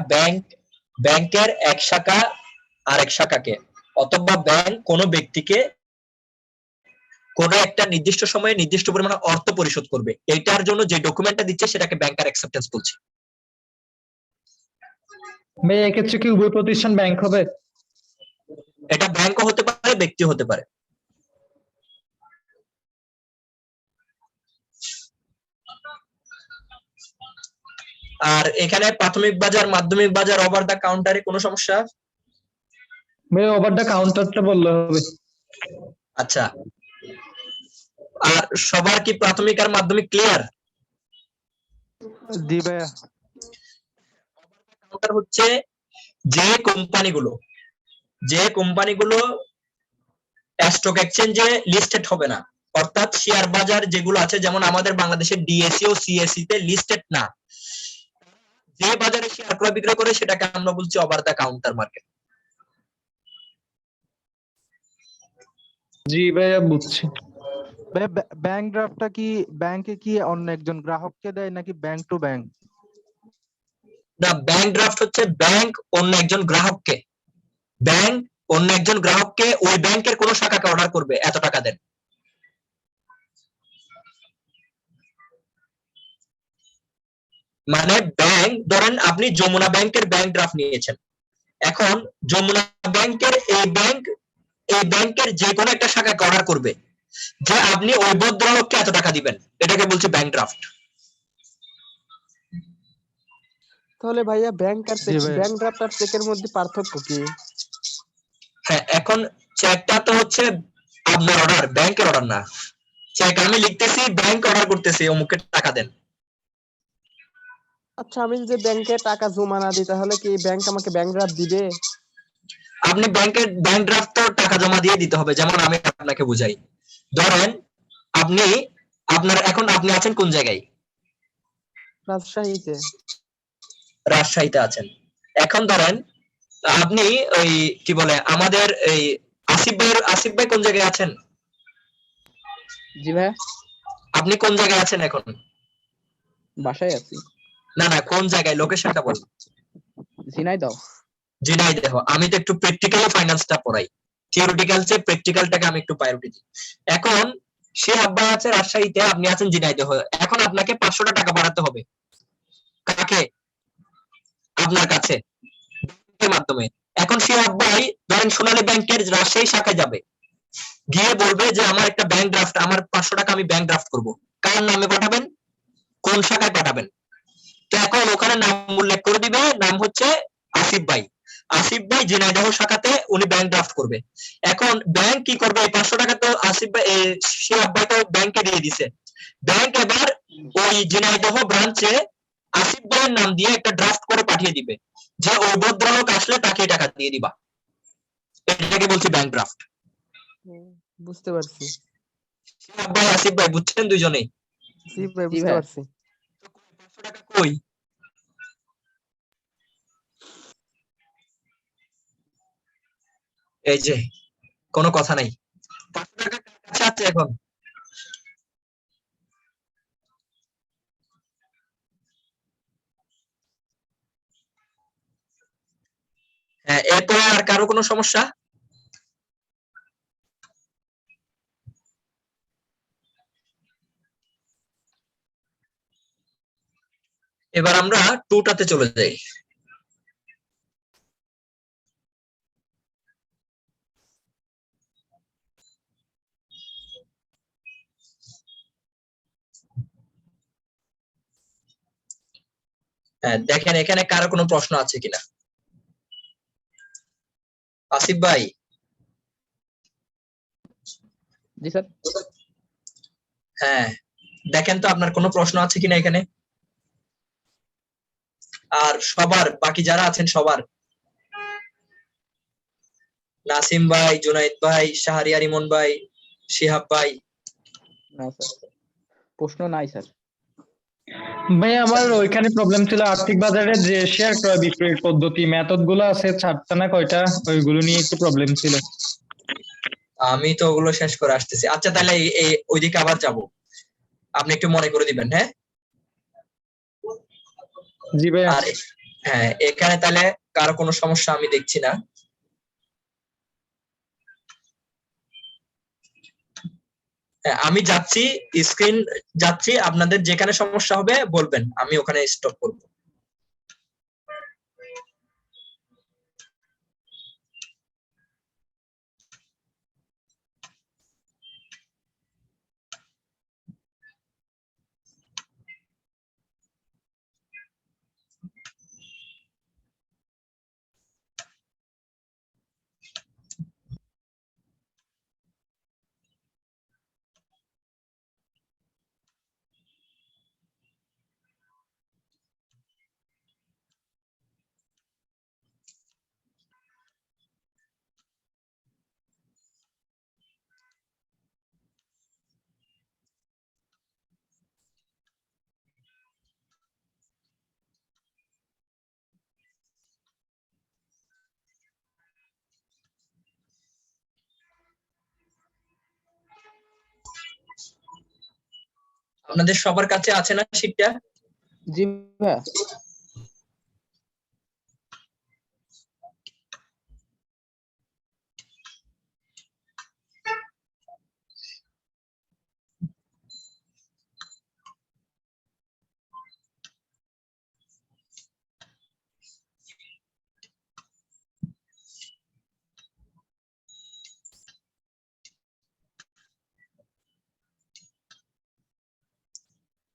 ব্যাংকের এক শাখা আরেক শাখাকে অথবা ব্যাংক কোনো ব্যক্তিকে কোনো একটা নির্দিষ্ট সময়ে নির্দিষ্ট পরিমাণ অর্থ পরিশোধ করবে, এটার জন্য যে ডকুমেন্টটা দিচ্ছে সেটাকে ব্যাংকার অ্যাকসেপ্টেন্স বলছি। ভাই এক্ষেত্রে কি উভয় প্রতিষ্ঠান ব্যাংক হবে? এটা ব্যাংকও হতে পারে, ব্যক্তি হতে পারে। আর এখানে প্রাথমিক বাজার, মাধ্যমিক বাজার, ওভার দা কাউন্টারে কোনো সমস্যা? ভাইয়া ওভার দ্য কাউন্টারটা বললে হবে। আচ্ছা, আর সবার কি প্রাথমিক আর মাধ্যমিক ক্লিয়ার? জি ভাইয়া। কাউন্টার হচ্ছে যে কোম্পানিগুলো স্টক এক্সচেঞ্জে লিস্টেড হবে না, অর্থাৎ শেয়ার বাজার যেগুলো আছে, যেমন আমাদের বাংলাদেশের ডিএসসি ও সিএসসি তে লিস্টেড না, যে বাজারে শেয়ার ক্রয় বিক্রয় করে সেটাকে আমরা বলছি ওভার দা কাউন্টার মার্কেট। জি ভাইয়া বুঝছি। ভাইয়া ব্যাংক ড্রাফটটা কি ব্যাংকে কি অন্য একজন গ্রাহককে দেয় নাকি ব্যাংক টু ব্যাংক? না, ব্যাংক ড্রাফট হচ্ছে ব্যাংক অন্য একজন গ্রাহককে, ওই ব্যাংকের কোন শাখাকে অর্ডার করবে এত টাকা দেন। মানে ব্যাংক, ধরেন আপনি যমুনা ব্যাংকের ব্যাংক ড্রাফট নিয়েছেন, এখন যমুনা ব্যাংকের এই ব্যাংকের যে কোনো একটা শাখাকে অর্ডার করবে যে আপনি ওই ভদ্রলোককে এত টাকা দিবেন, এটাকে বলছে ব্যাংক ড্রাফট। তাহলে ভাইয়া ব্যাংক আর জি ভাইয়া। ব্যাংক ড্রাফট আর চেকের মধ্যে পার্থক্য কি? হ্যাঁ, এখন চেকটা তো হচ্ছে আপনার অর্ডার, ব্যাংকের অর্ডার না। চেক আমি লিখতেছি, ব্যাংক অর্ডার করতেছি অমুককে টাকা দেন। আচ্ছা, আমি যদি ব্যাংকে টাকা জমা না দিই তাহলে কি ব্যাংক আমাকে ব্যাংক ড্রাফট দিবে? আপনি ব্যাংক ড্রাফট তো টাকা জমা দিয়ে দিতে হবে। যেমন আমি আপনাকে বুঝাই, ধরেন আপনি আছেন কোন জায়গায়? রাজশাহীতে। রাজশাহীতে আছেন। এখন ধরেন আপনি ওই কি বলে আমাদের এই আসিফ ভাই কোন জায়গায় আছেন? জি ভাইয়া, আপনি কোন জায়গায় আছেন এখন? বাসায় আছি। না না, কোন জায়গায়, লোকেশনটা বল। ঝিনাইদহ। ঝিনাইদহ। আমি তো একটু প্র্যাকটিক্যালি ফাইন্যান্সটা পড়াই, থিওরিটিক্যাল চেয়ে প্র্যাকটিক্যালটাকে আমি একটু প্রায়োরিটি দিই। এখন সে আব্বা আছে রাজশাহীতে, আপনি আছেন ঝিনাইদহ। এখন আপনাকে 500 টাকা পাঠাতে হবে। কাকে? আপনার কাছে, ব্যাংকের মাধ্যমে। এখন সে আব্বাই ধরেন সোনালী ব্যাংকের রাজশাহী শাখায় যাবে, গিয়ে বলবে যে আমার একটা ব্যাংক ড্রাফট, আমার 500 টাকা আমি ব্যাংক ড্রাফট করব। কার নামে পাঠাবেন? কোন শাখায় পাঠাবেন? তো এখন ওখানে নাম উল্লেখ করে দিবে, নাম হচ্ছে আসিফ ভাই। আসিফ ভাই ঝিনাইদহ শাখাতে উনি ব্যাংক ড্রাফট করবে। এখন ব্যাংক কি করবে? এই 500 টাকা তো আসিফ ভাই সে আব্বাই তো ব্যাংকে দিয়ে দিছে। ব্যাংক এবার ওই ঝিনাইদহ ব্রাঞ্চে আসিফ ভাইয়ের নাম দিয়ে একটা ড্রাফট করে পাঠিয়ে দিবে যে ওই ভদ্রলোক আসলে তাকে টাকা দিয়ে দিবা। এটাকে বলছি ব্যাংক ড্রাফট। বুঝতে পারছি। শিহাব ভাই, আসিফ ভাই বুঝছেন দুইজনেই? জি ভাই, জি বুঝতে ভাইয়া। পারছি। 500 টাকা কই? এই যে কোনো কথা নাই, 500 টাকা কার কাছে আছে এখন? হ্যাঁ, এরপরে আর কারো কোনো সমস্যা? এবার আমরা টুটাতে চলে যাই। হ্যাঁ, দেখেন এখানে কারো কোনো প্রশ্ন আছে কিনা। আসিফ ভাই, জি স্যার। হ্যাঁ দেখেন তো আপনার কোনো প্রশ্ন আছে কিনা এখানে। আর সবার, বাকি যারা আছেন সবার, নাসিম ভাই, জুনাইদ ভাই, শাহরিয়ার ইমন ভাই, শিহাব ভাই। না স্যার, প্রশ্ন নাই স্যার। ভাই আমার ওইখানে প্রবলেম ছিল আর্থিক বাজারে যে শেয়ার ক্রয় বিক্রয়ের পদ্ধতি মেথড গুলো আছে 4টা না কয়টা, ওইগুলো নিয়ে একটু প্রবলেম ছিল। আমি তো ওগুলো শেষ করে আসতেছি। আচ্ছা তাহলে ওইদিকে আবার যাব, আপনি একটু মনে করে দিবেন। হ্যাঁ, জি ভাইয়া। আর হ্যাঁ এখানে তাহলে কারো কোনো সমস্যা আমি দেখছি না। হ্যাঁ, আমি যাচ্ছি, স্ক্রিন যাচ্ছি, আপনাদের যেখানে সমস্যা হবে বলবেন, আমি ওখানে স্টপ করব। আপনাদের সবার কাছে আছে না শীটটা? জি ভাইয়া।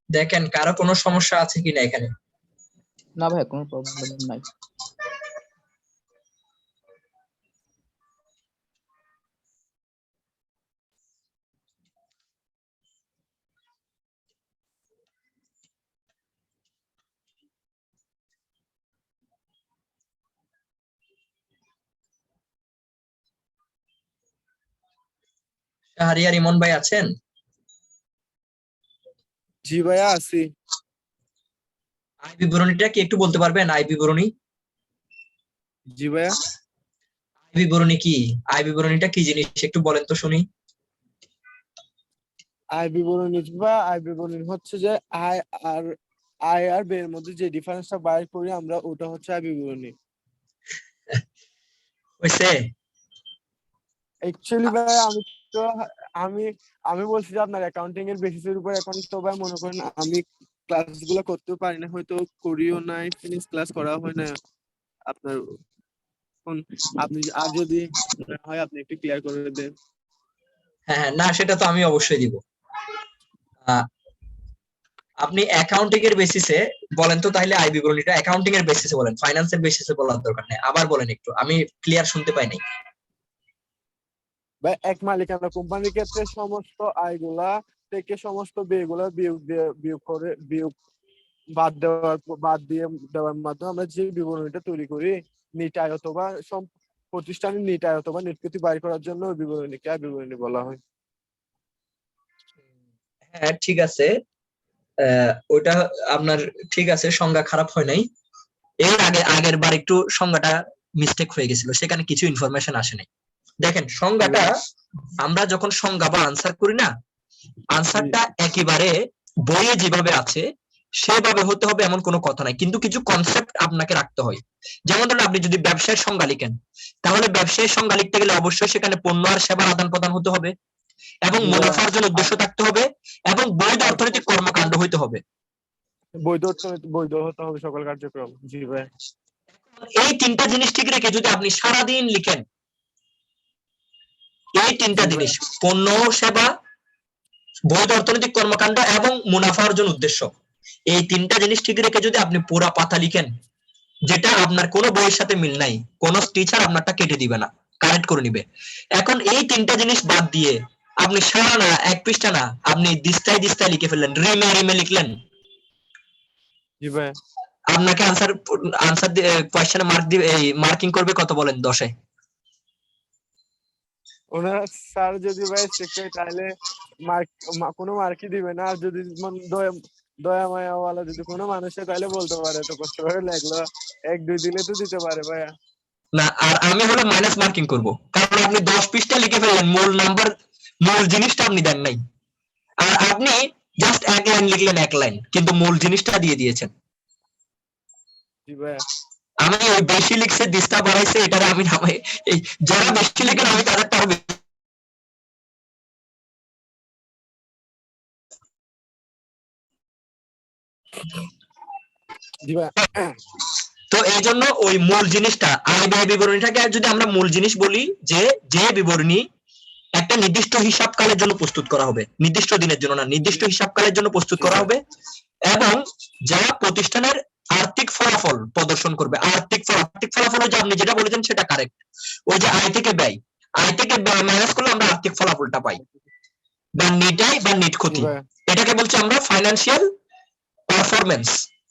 দেখেন কারো কোনো সমস্যা আছে কিনা এখানে। না ভাইয়া, কোনো প্রবলেম নাই। শাহরিয়ার ইমন ভাই আছেন? জি ভাইয়া আছি। আয় বিবরণীটা কি একটু বলতে পারবেন? আয় বিবরণী, জি ভাইয়া। আয় বিবরণী কি? আয় বিবরণীটা কি জিনিস একটু বলেন তো শুনি। আয় বিবরণী বা আয় বিবরণী হচ্ছে যে আয় আর ব্যয়ের মধ্যে যে ডিফারেন্সটা বাইর করি আমরা, ওটা হচ্ছে আয় বিবরণী। হইছে? অ্যাকচুয়ালি ভাইয়া তো আমি আমি বলছি যে আপনার অ্যাকাউন্টিং এর বেসিসের উপর। এখন তো ভাই মনে করেন আমি ক্লাসগুলো করতেও পারি না, হয়তো করিও নাই, ফিনিশ ক্লাস করা হয় না আপনার। আপনি আর যদি হয় আপনি একটু ক্লিয়ার করে দেন। হ্যাঁ হ্যাঁ, না সেটা তো আমি অবশ্যই দিব। আহ, আপনি অ্যাকাউন্টিং এর বেসিসে বলেন তো তাহলে আয় বিবরণীটা অ্যাকাউন্টিং এর বেসিসে বলেন, ফাইন্যান্সের বেসিসে বলার দরকার নেই। আবার বলেন একটু, আমি ক্লিয়ার শুনতে পাই নাই। বা এক মালিকানা কোম্পানির ক্ষেত্রে সমস্ত আয়গুলা থেকে সমস্ত ব্যয়গুলা বিয়োগ বাদ দিয়ে দেওয়ার মাধ্যমে আমরা যে বিবরণীটা তৈরি করি, নিট আয় অথবা প্রতিষ্ঠানের নিট আয় অথবা নিট ক্ষতি বাইর করার জন্য ওই বিবরণীকে আয় বিবরণী বলা হয়। হ্যাঁ ঠিক আছে, ওইটা আপনার ঠিক আছে, সংজ্ঞা খারাপ হয় নাই। এর আগের বার একটু সংজ্ঞাটা মিস্টেক হয়ে গেছিল, সেখানে কিছু ইনফরমেশন আসে নাই। দেখেন সংজ্ঞাটা, আমরা যখন সংজ্ঞা বা আনসার করি না, আনসারটা একেবারে বইয়ে যেভাবে আছে সেভাবে হতে হবে এমন কোনো কথা নাই, কিন্তু কিছু কনসেপ্ট আপনাকে রাখতে হয়। যেমন ধরুন আপনি যদি ব্যবসায়ের সংজ্ঞা লিখেন, তাহলে ব্যবসায়ের সংজ্ঞা লিখতে গেলে অবশ্যই সেখানে পণ্য আর সেবার আদান প্রদান হতে হবে, এবং মুনাফা অর্জন উদ্দেশ্য থাকতে হবে, এবং বৈধ অর্থনৈতিক কর্মকাণ্ড হইতে হবে। বৈধ হতে হবে সকল কার্যক্রম। জি ভাই। এই তিনটা জিনিস ঠিক রেখে যদি আপনি সারাদিন লিখেন, এই তিনটা জিনিস পণ্য সেবা, বৈধ অর্থনৈতিক কর্মকাণ্ড এবং মুনাফা অর্জন উদ্দেশ্য, এই তিনটা জিনিস ঠিক রেখে যদি আপনি পুরা পাতা লিখেন, যেটা আপনার কোনো বইয়ের সাথে মিল নাই, কোনো টিচার আপনারটা কেটে দিবে না, কারেক্ট করে নিবে। এখন এই তিনটা জিনিস বাদ দিয়ে আপনি সারা না, এক পৃষ্ঠা না, আপনি দিস্তায় দিস্তায় লিখে ফেললেন, রিমে রিমে লিখলেন, জি ভাই। আপনাকে আনসার আনসার কোয়েশ্চেনে মার্ক দিবে, এই মার্কিং করবে কত বলেন? 10-এ। ওনারা স্যার যদি ভাই স্ট্রিক্ট হয় তাহলে কোনো মার্কই দিবে না। আর যদি দয়া মায়া ওয়ালা যদি কোনো মানুষে তাহলে বলতে পারে তো কষ্ট করে লাগলো 1-2 দিলে তো দিতে পারে ভাইয়া। না, আর আমি হলো মাইনাস মার্কিং করব, কারণ আপনি 10 পৃষ্ঠা লিখে ফেললেন, মূল নাম্বার, মূল জিনিসটা আপনি দেন নাই। আর আপনি জাস্ট এক লাইন লিখলেন, এক লাইন, কিন্তু মূল জিনিসটা দিয়ে দিয়েছেন। জি ভাইয়া। আমি ওই বেশি লিখছে, দিস্তা বাড়াইছে, এটারে আমি নামাই, এই যারা বেশি লিখেন আমি তাদেরটা হবে। জি ভাইয়া। তো এই জন্য ওই মূল জিনিসটা, আয় ব্যয় বিবরণীটাকে যদি আমরা মূল জিনিস বলি, যে যে বিবরণী একটা নির্দিষ্ট হিসাবকালের জন্য প্রস্তুত করা হবে, নির্দিষ্ট দিনের জন্য না, নির্দিষ্ট হিসাবকালের জন্য প্রস্তুত করা হবে, এবং যা প্রতিষ্ঠানের আর্থিক ফলাফল প্রদর্শন করবে। আর্থিক ফলাফল যে আপনি যেটা বলেছেন সেটা কারেক্ট। ওই যে আয় থেকে ব্যয়, আয় থেকে ব্যয় মাইনাস করলে আমরা আর্থিক ফলাফলটা পাই, বা নিট আয় বা নিট ক্ষতি, এটাকে বলছি আমরা ফাইন্যান্সিয়াল পারফরম্যান্স।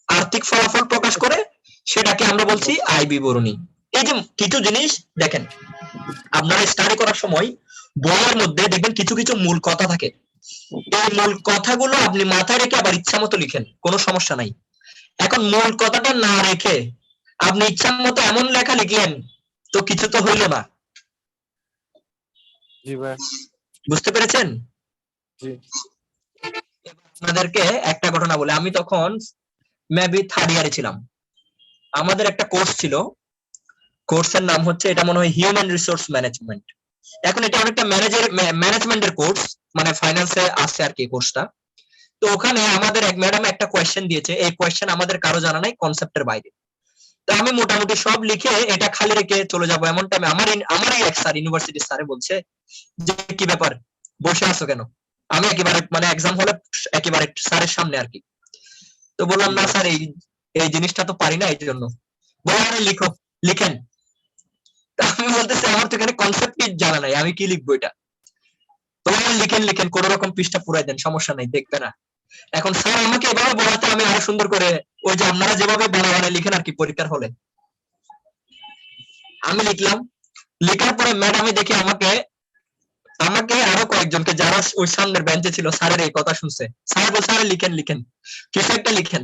আর্থিক ফলাফল প্রকাশ করে সেটাকে আমরা বলছি আয় বিবরণী। এই যে কিছু জিনিস দেখেন, আপনারা স্টাডি করার সময় বইয়ের মধ্যে দেখবেন কিছু কিছু মূল কথা থাকে, এই মূল কথাগুলো আপনি মাথায় রেখে আবার ইচ্ছা মতো লিখেন, কোনো সমস্যা নাই। এখন মূল কথাটা না রেখে আপনি ইচ্ছা মতো এমন লেখা লিখলেন, তো কিছু তো হইল না। জি ভাই। বুঝতে পেরেছেন? জি। আপনাদেরকে একটা ঘটনা বলে, আমি তখন মেবি থার্ড ইয়ারে ছিলাম। আমাদের একটা কোর্স ছিল, কোর্সের নাম হচ্ছে, এটা মনে হয় হিউম্যান রিসোর্স ম্যানেজমেন্ট। এখন এটা অনেকটা ম্যানেজমেন্টের কোর্স, মানে ফাইন্যান্সে আছে আর কি কোর্সটা। তো ওখানে আমাদের এক ম্যাডাম একটা কোয়েশ্চেন দিয়েছে, এই কোয়েশ্চেন আমাদের কারো জানা নাই, কনসেপ্টের বাইরে। তো আমি মোটামুটি সব লিখে এটা খালি রেখে চলে যাবো, এমন টাইমে আমারই এক স্যার, ইউনিভার্সিটির স্যারে বলছে যে কি ব্যাপার, বসে আছো কেন? আমি একেবারে মানে এক্সাম হলে একেবারে স্যারের সামনে আর কি। তো বললাম না স্যার, এই জিনিসটা তো পারি না, এই জন্য। বলে আরে লিখো, লিখেন। আমি বলতেছি আমার তো এখানে কনসেপ্টই জানা নাই, আমি কি লিখবো এটা? বলে লিখেন লিখেন, কোন রকম পৃষ্ঠা পুরাই দেন, সমস্যা নাই, দেখবে না। এখন স্যার আমাকে এভাবে বলাতে আমি আরো সুন্দর করে, ওই যে আপনারা যেভাবে বানাবানা লিখেন আর কি পরীক্ষার হলে, আমি লিখলাম। লেখার পরে ম্যাডামে দেখে আমাকে আরো কয়েকজনকে যারা ওই সামনের বেঞ্চে ছিল, স্যারের এই কথা শুনছে, স্যার বলছে আরে লিখেন লিখেন, কিছু একটা লিখেন,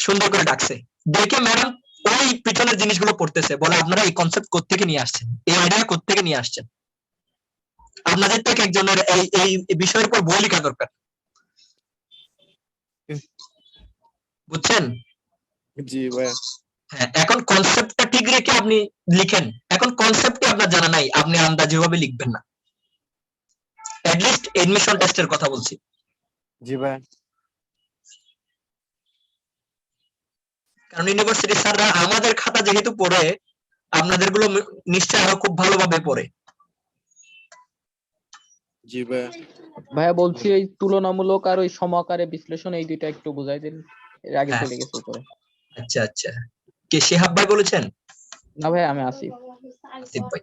সুন্দর করে ডাকছে। দেখে ম্যাডাম ওই পিছনের জিনিসগুলো পড়তেছে, বলে আপনারা এই কনসেপ্ট কোত্থেকে নিয়ে আসছেন, এই আইডিয়া কোত্থেকে নিয়ে আসছেন, আপনাদের থেকে একজনের এই বিষয়ের উপর বই লেখা দরকার। বুঝছেন? জি ভাইয়া। হ্যাঁ, এখন কনসেপ্টটা ঠিক রেখে আপনি লিখেন। এখন কনসেপ্টই আপনার জানা নাই, আপনি আন্দাজে ভাবে লিখবেন না। অ্যাটলিস্ট এডমিশন টেস্টের কথা বলছি। জি ভাইয়া। কারণ ইউনিভার্সিটি স্যাররা আমাদের খাতা যেহেতু পড়ে, আপনাদের গুলো নিশ্চয়ই আরো খুব ভালোভাবে পড়ে। জি ভাইয়া। ভাইয়া বলছি এই তুলনামূলক আর ওই সমাকারে বিশ্লেষণ, এই দুইটা একটু বুঝাই দিন, এর আগে হ্যাঁ। চলে গেছে উপরে। আচ্ছা আচ্ছা, কে শিহাব ভাই বলেছেন? না ভাই, আমি আসিফ। আসিফ ভাই।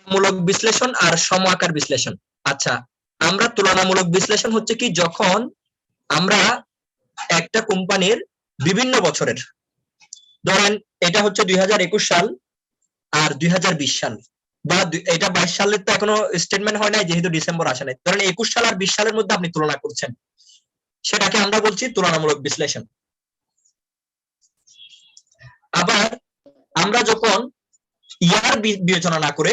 তুলনামূলক বিশ্লেষণ আর সমাকার বিশ্লেষণ। আচ্ছা, আমরা তুলনামূলক বিশ্লেষণ হচ্ছে কি, যখন আমরা একটা কোম্পানির বিভিন্ন বছরের, ধরেন এটা হচ্ছে 2021 সাল আর 2020 সাল, বা এটা 22 সালের তো এখনো স্টেটমেন্ট হয় নাই, যেহেতু ডিসেম্বর আসে নাই। ধরেন 21 সাল আর 20 সালের মধ্যে আপনি তুলনা করছেন, সেটাকে আমরা বলছি তুলনামূলক বিশ্লেষণ। আবার আমরা যখন ইয়ার বিবেচনা না করে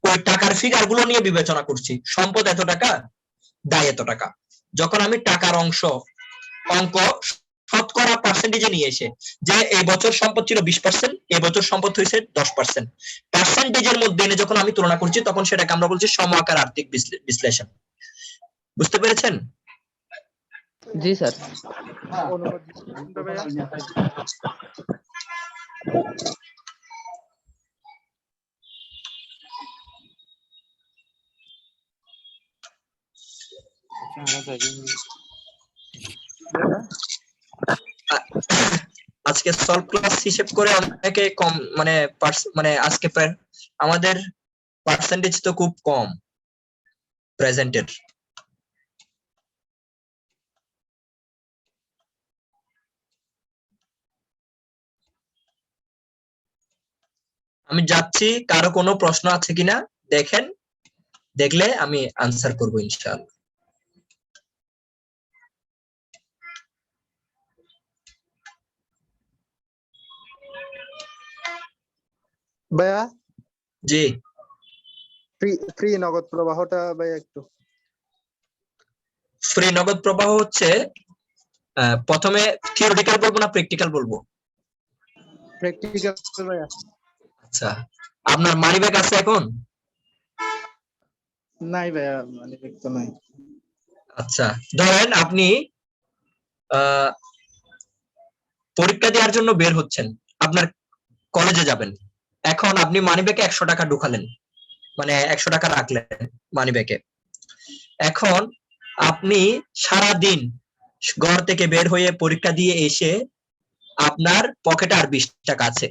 ওই টাকার ফিগার গুলো নিয়ে বিবেচনা করছি, সম্পদ এত টাকা, দায় এত টাকা, যখন আমি টাকার অঙ্ক শতকরা পার্সেন্টেজে নিয়ে এসে, যে এই বছর সম্পদ ছিল 20%, এই বছর সম্পদ হয়েছে 10%, পার্সেন্টেজের মধ্যে এনে যখন আমি তুলনা করছি, তখন সেটাকে আমরা বলছি সমাকার আর্থিক বিশ্লেষণ। বুঝতে পেরেছেন? জি স্যার। আজকে সলভ ক্লাস হিসেব করে অনেকে কম, মানে আজকে আমাদের পার্সেন্টেজ তো খুব কম প্রেজেন্টের। আমি যাচ্ছি, কারো কোনো প্রশ্ন আছে কিনা দেখেন, দেখলে আমি আনসার করবো ইনশাআল্লাহ। ভাইয়া জি, ফ্রি নগদ প্রবাহটা ভাইয়া একটু। ফ্রি নগদ প্রবাহ হচ্ছে, প্রথমে থিওরিটিক্যাল বলবো না প্র্যাকটিক্যাল বলবো? প্র্যাকটিক্যাল ভাইয়া। আচ্ছা, আপনার মানি ব্যাগ আছে এখন? নাই ভাইয়া, মানে তো নাই। আচ্ছা, ধরেন আপনি পরীক্ষা দেওয়ার জন্য বের হচ্ছেন, আপনার কলেজে যাবেন। এখন আপনি মানি ব্যাগে 100 টাকা ঢুকালেন, মানে 100 টাকা রাখলেন মানি ব্যাগে। এখন আপনি সারা দিন ঘর থেকে বের হয়ে পরীক্ষা দিয়ে এসে আপনার পকেটে আর 20 টাকা আছে।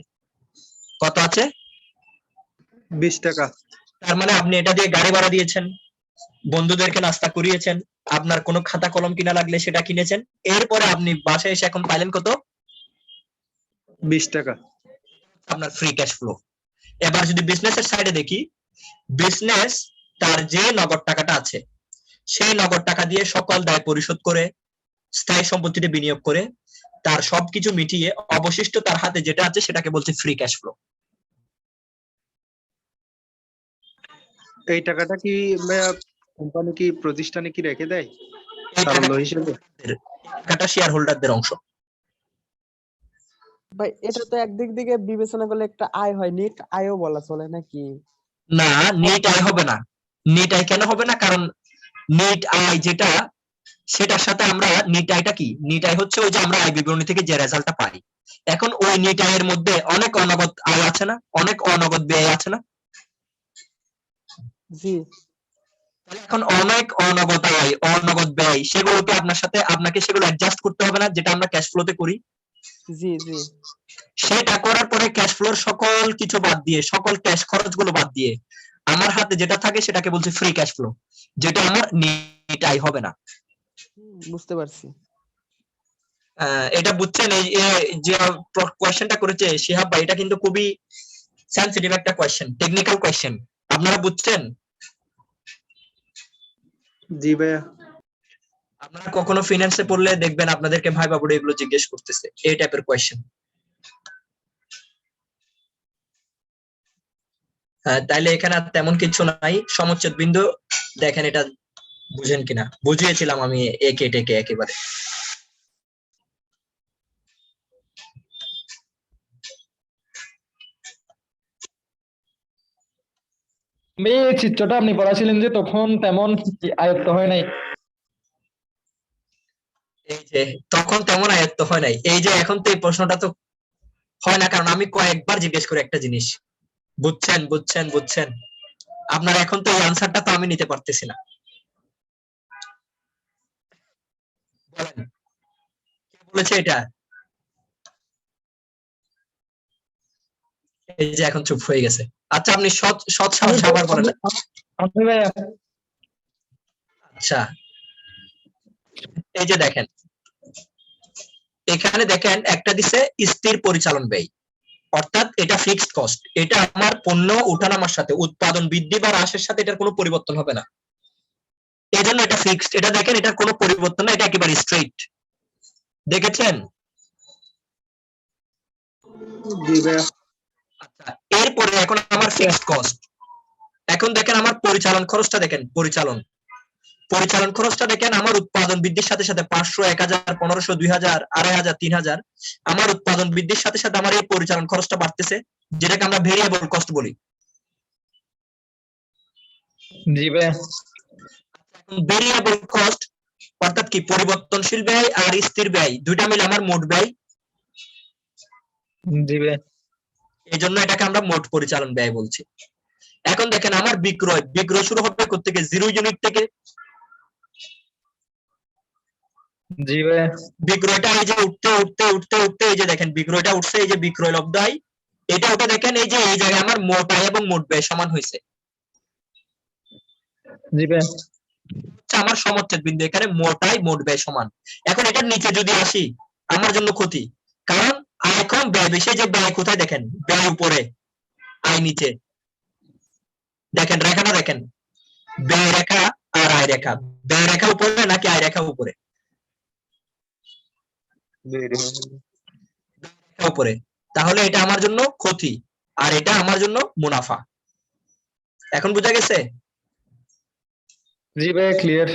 কত আছে? 20 টাকা। তার মানে আপনি এটা দিয়ে গাড়ি ভাড়া দিয়েছেন, বন্ধুদেরকে নাস্তা করিয়েছেন, আপনার কোনো খাতা কলম কিনা লাগলে সেটা কিনেছেন। এরপরে আপনি বাসায় এসে এখন পাইলেন কত? 20 টাকা। আপনার ফ্রি ক্যাশ ফ্লো। এবার যদি বিজনেসের সাইডে দেখি, বিজনেস তার যে নগদ টাকাটা আছে, সেই নগদ টাকা দিয়ে সকল দায় পরিশোধ করে, স্থায়ী সম্পত্তিতে বিনিয়োগ করে, তার সবকিছু মিটিয়ে অবশিষ্ট তার হাতে যেটা আছে সেটাকে বলছে ফ্রি ক্যাশ ফ্লো। এই টাকাটা কি ভাইয়া কোম্পানি কি প্রতিষ্ঠানে কি রেখে দেয়? এই তারল্য হিসেবে টাকাটা শেয়ার হোল্ডারদের অংশ। ভাই এটা তো একদিক থেকে বিবেচনা করলে একটা আয় হয়, নেট আয়ও বলা চলে নাকি? না, নেট আয় হবে না। নেট আয় কেন হবে না? কারণ নেট আয় যেটা, সেটার সাথে আমরা নেট আয়টা কি, নেট আয় হচ্ছে ওই যে আমরা আয় বিবরণী থেকে যে রেজাল্টটা পাই। এখন ওই নেট আয়ের মধ্যে অনেক অনগদ আয় আছে না, অনেক অনগদ ব্যয় আছে না। জি তাহলে এখন অনেক অনগদ আয়, অনগদ ব্যয়, সেগুলোকে আপনাকে সেগুলো অ্যাডজাস্ট করতে হবে না, যেটা আমরা ক্যাশ ফ্লোতে করি। জি জি সেটা করার পরে ক্যাশ ফ্লোর সকল কিছু বাদ দিয়ে, সকল ক্যাশ খরচগুলো বাদ দিয়ে আমার হাতে যেটা থাকে সেটাকে বলছে ফ্রি ক্যাশ ফ্লো, যেটা আমার নেট আয় হবে না। বুঝতে পারছি। এটা বুঝছেন? এই যে কোয়েশ্চেনটা করেছে শিহাব ভাই, এটা কিন্তু খুবই সেনসিটিভ একটা কোয়েশ্চেন, টেকনিক্যাল কোয়েশ্চেন। আপনারা বুঝছেন? জি ভাইয়া। আপনারা কখনো ফিনান্সে পড়লে দেখবেন আপনাদেরকে ভাই বাবুরা এগুলো জিজ্ঞেস করতেছে, এই টাইপের কোয়েশ্চেন। তাইলে এখানে আর তেমন কিছু নাই। সমচ্ছেদ বিন্দু দেখেন, এটা বুঝেন কিনা, বুঝিয়েছিলাম আমি একে টেকে একেবারে। এই চিত্রটা আপনি পড়াছিলেন যে তখন তেমন আয়ত্ত হয় নাই। এই যে তখন তেমন আয়ত্ত হয় নাই, এই যে এখন তো এই প্রশ্নটা তো হয় না, কারণ আমি কয়েকবার জিজ্ঞেস করি একটা জিনিস, বুঝছেন বুঝছেন বুঝছেন। আপনার এখন তো এই আনসারটা তো আমি নিতে পারতেছি না। বলেন, কে বলেছে এটা? এই যে এখন চুপ হয়ে গেছে। আচ্ছা, আপনি সৎ সৎ সাহস আবার বলেন। আপনি ভাইয়া আচ্ছা, এই যে দেখেন, এখানে দেখেন একটা দিছে স্থির পরিচালন ব্যয়, অর্থাৎ এটা ফিক্সড কস্ট। এটা আমার পণ্য ওঠানামার সাথে, উৎপাদন বৃদ্ধি বা হ্রাসের সাথে এটার কোনো পরিবর্তন হবে না, এজন্য এটা ফিক্সড। এটা দেখেন, এটার কোনো পরিবর্তন না, এটা একেবারে স্ট্রেইট। দেখেছেন? জি ভাইয়া। আচ্ছা, এরপরে এখন আমার ফিক্সড কস্ট। এখন দেখেন আমার পরিচালন খরচটা দেখেন, পরিচালন খরচটা দেখেন, আমার উৎপাদন বৃদ্ধির সাথে সাথে 500, 1000, 1500, 2000, 2500, 3000, আমার উৎপাদন বৃদ্ধির সাথে সাথে আমার এই পরিচালন খরচটা বাড়তেছে, যেটাকে আমরা ভেরিয়েবল কস্ট বলি। জি ভাইয়া। ভেরিয়েবল কস্ট অর্থাৎ কি, পরিবর্তনশীল ব্যয় আর স্থির ব্যয় দুইটা মিলে আমার মোট ব্যয়। জি ভাইয়া। এই জন্য এটাকে আমরা মোট পরিচালন ব্যয় বলছি। এখন দেখেন আমার বিক্রয় শুরু হবে কোত্থেকে? 0 ইউনিট থেকে। জি ভাইয়া। বিক্রয়টা এই যে উঠতে উঠতে উঠতে উঠতে এই যে দেখেন বিক্রয়টা উঠছে, এই যে বিক্রয় লব্ধ আয়, এটা ওটা দেখেন, এই যে এই জায়গায় আমার মোট আয় এবং মোট ব্যয় সমান হয়েছে। জি ভাইয়া। আমার সমচ্ছেদ বিন্দু, এখানে মোট আয় মোট ব্যয় সমান। এখন এটার নিচে যদি আসি, আমার জন্য ক্ষতি, কারণ আয় কম ব্যয় বেশি। যে ব্যয় কোথায় দেখেন, ব্যয় উপরে, আয় নিচে। দেখেন রেখাটা দেখেন, ব্যয় রেখা আর আয় রেখা, ব্যয় রেখা উপরে নাকি আয় রেখা উপরে? উপরে। তাহলে এটা আমার জন্য ক্ষতি আর এটা আমার জন্য মুনাফা। এখন বোঝা গেছে? জি ভাইয়া, ক্লিয়ার।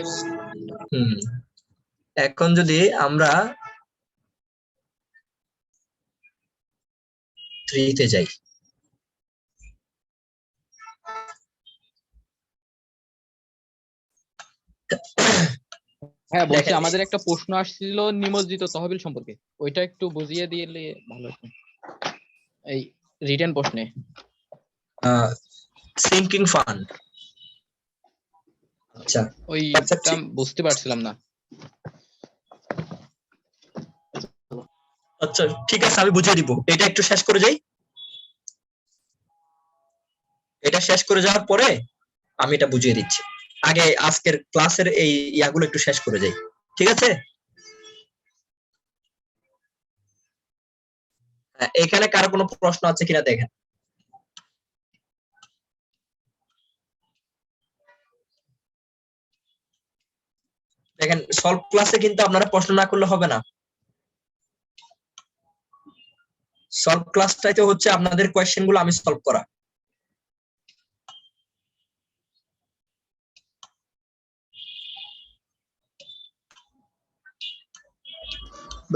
এখন যদি আমরা 3 তে যাই, হ্যাঁ বলছি, দেখেন, আমাদের একটা প্রশ্ন আসছিল নিমজ্জিত তহবিল সম্পর্কে, ওইটা একটু বুঝিয়ে দিলে ভালো হতো এই রিটেন প্রশ্নে। Sinking fund. আচ্ছা ওইটা বুঝতে পারছিলাম না। আচ্ছা ঠিক আছে, আমি বুঝিয়ে দিব। এটা একটু শেষ করে যাই, এটা শেষ করে যাওয়ার পরে আমি এটা বুঝিয়ে দিচ্ছি। আগে আজকের ক্লাসের এই ইয়াগুলো একটু শেষ করে যাই, ঠিক আছে? এখানে কারো কোনো প্রশ্ন আছে কিনা দেখেন। দেখেন, সলভ ক্লাসে কিন্তু আপনারা প্রশ্ন না করলে হবে না। সলভ ক্লাসটাই তো হচ্ছে আপনাদের কোয়েশ্চেন গুলো আমি সলভ করা।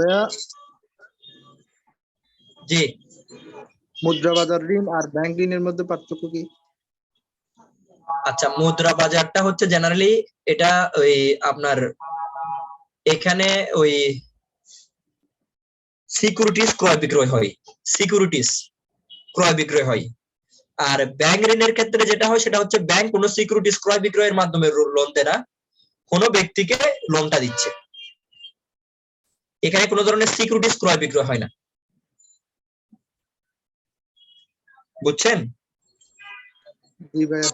ভাইয়া জি, মুদ্রা বাজার ঋণ আর ব্যাংক ঋণের মধ্যে পার্থক্য কি? আচ্ছা, মুদ্রা বাজারটা হচ্ছে জেনারেলি এটা ওই আপনার এখানে ওই সিকিউরিটিজ ক্রয় বিক্রয় হয়, সিকিউরিটিজ ক্রয় বিক্রয় হয়। আর ব্যাংক ঋণের ক্ষেত্রে যেটা হয় সেটা হচ্ছে ব্যাংক কোনো সিকিউরিটিজ ক্রয় বিক্রয়ের মাধ্যমে লোন দেয় না, কোনো ব্যক্তিকে লোনটা দিচ্ছে। এখানে কোনো ধরনের সিকিউরিটিজ ক্রয় বিক্রয় হয় না, বুঝছেন? জি ভাইয়া।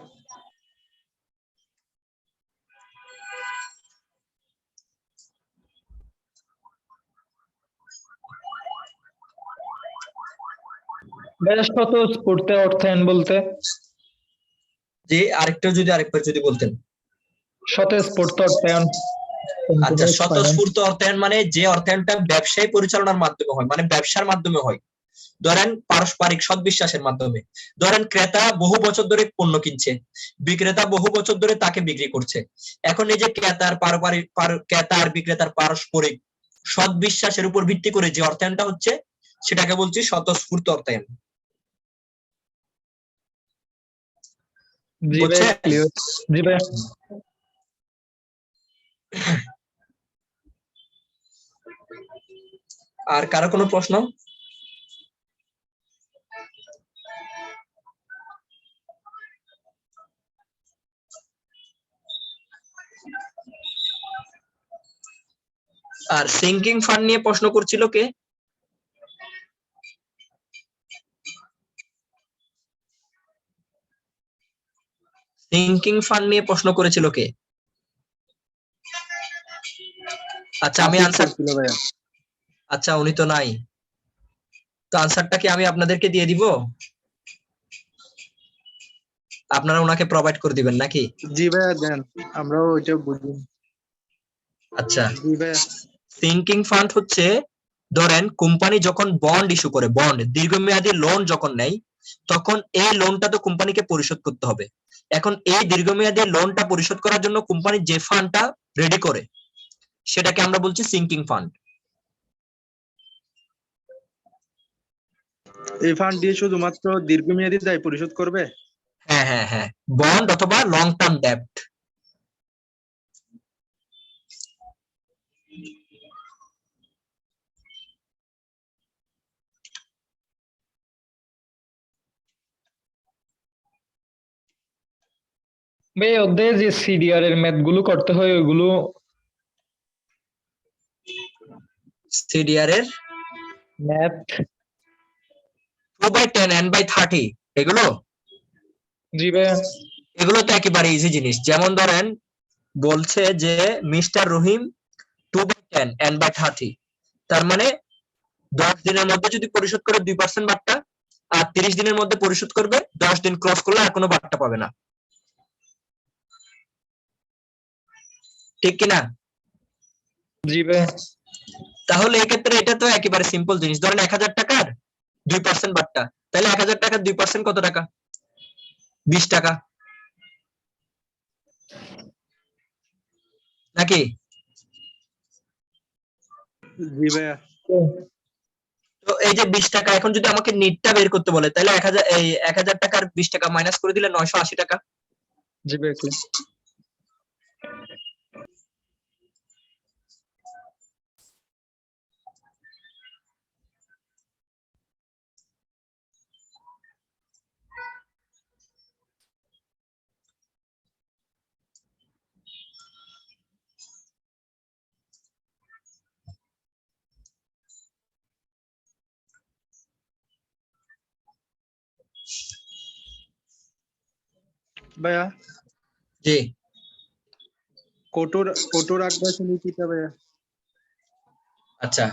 ভাইয়া স্বতঃস্ফূর্ত অর্থায়ন বলতে? যে আরেকবার যদি বলতেন। স্বতঃস্ফূর্ত অর্থায়ন। আচ্ছা, স্বতঃস্ফূর্ত অর্থায়ন মানে যে অর্থায়নটা ব্যবসায় পরিচালনার মাধ্যমে হয়, মানে ব্যবসার মাধ্যমে হয়। ধরেন পারস্পরিক সদ্বিশ্বাসের মাধ্যমে। ধরেন ক্রেতা বহু বছর ধরে পণ্য কিনছে, বিক্রেতা বহু বছর ধরে তাকে বিক্রি করছে। এখন এই যে ক্রেতা আর বিক্রেতার পারস্পরিক সদ্বিশ্বাসের উপর ভিত্তি করে যে অর্থায়নটা হচ্ছে সেটাকে বলছি স্বতঃস্ফূর্ত অর্থায়ন। জি ভাইয়া, ক্লিয়ার। জি ভাইয়া। আর কারো কোনো প্রশ্ন? আর সিঙ্কিং ফান্ড নিয়ে প্রশ্ন করছিল কে? সিঙ্কিং ফান্ড নিয়ে প্রশ্ন করেছিল কে? আচ্ছা, আমি আনসার ছিল ভাইয়া। আচ্ছা, উনি তো নাই, তো আনসারটা কি আমি আপনাদেরকে দিয়ে দিব? আপনারা ওনাকে প্রোভাইড করে দিবেন নাকি? জি ভাইয়া দেন, আমরাও ওইটা বুঝি। আচ্ছা, জি ভাইয়া। সিঙ্কিং ফান্ড হচ্ছে ধরেন কোম্পানি যখন বন্ড ইস্যু করে, বন্ড দীর্ঘমেয়াদী লোন যখন নেয়, তখন এই লোনটা তো কোম্পানিকে পরিশোধ করতে হবে। এখন এই দীর্ঘমেয়াদী লোনটা পরিশোধ করার জন্য কোম্পানি যে ফান্ডটা রেডি করে সেটাকে আমরা বলছি সিঙ্কিং ফান্ড। এই ফান্ড দিয়ে শুধুমাত্র দীর্ঘমেয়াদী দায় পরিশোধ করবে? হ্যাঁ হ্যাঁ হ্যাঁ, বন্ড অথবা লং টার্ম ডেপ্ট। ভাই ওদের যে সিডিআর এর ম্যাথ গুলো করতে হয় ওইগুলো? সিডিআর এর ম্যাথ 2/10 n/30 এগুলো? জি ভাইয়া। এগুলো তো একেবারে ইজি জিনিস। যেমন ধরেন বলছে যে মিস্টার রহিম 2/10 n/30, তার মানে 10 দিনের মধ্যে যদি পরিশোধ করে 2% বাট্টা, আর 30 দিনের মধ্যে পরিশোধ করবে, 10 দিন ক্রস করলে আর কোনো বাট্টা পাবে না, ঠিক কিনা? জি ভাইয়া। তাহলে এক্ষেত্রে এটা তো একেবারে সিম্পল জিনিস। ধরেন 1000 টাকার 2% বাট্টা, তাহলে 1000 টাকার 2% কত টাকা? 20 টাকা, নাকি? জি ভাইয়া। তো এই যে 20 টাকা, এখন যদি আমাকে নিটটা বের করতে বলে তাহলে 1000 টাকার 20 টাকা মাইনাস করে দিলে 980 টাকা। জি ভাইয়া। ভাইয়া জি, কঠোর আগ্রাসী নীতিটা ভাইয়া। আচ্ছা,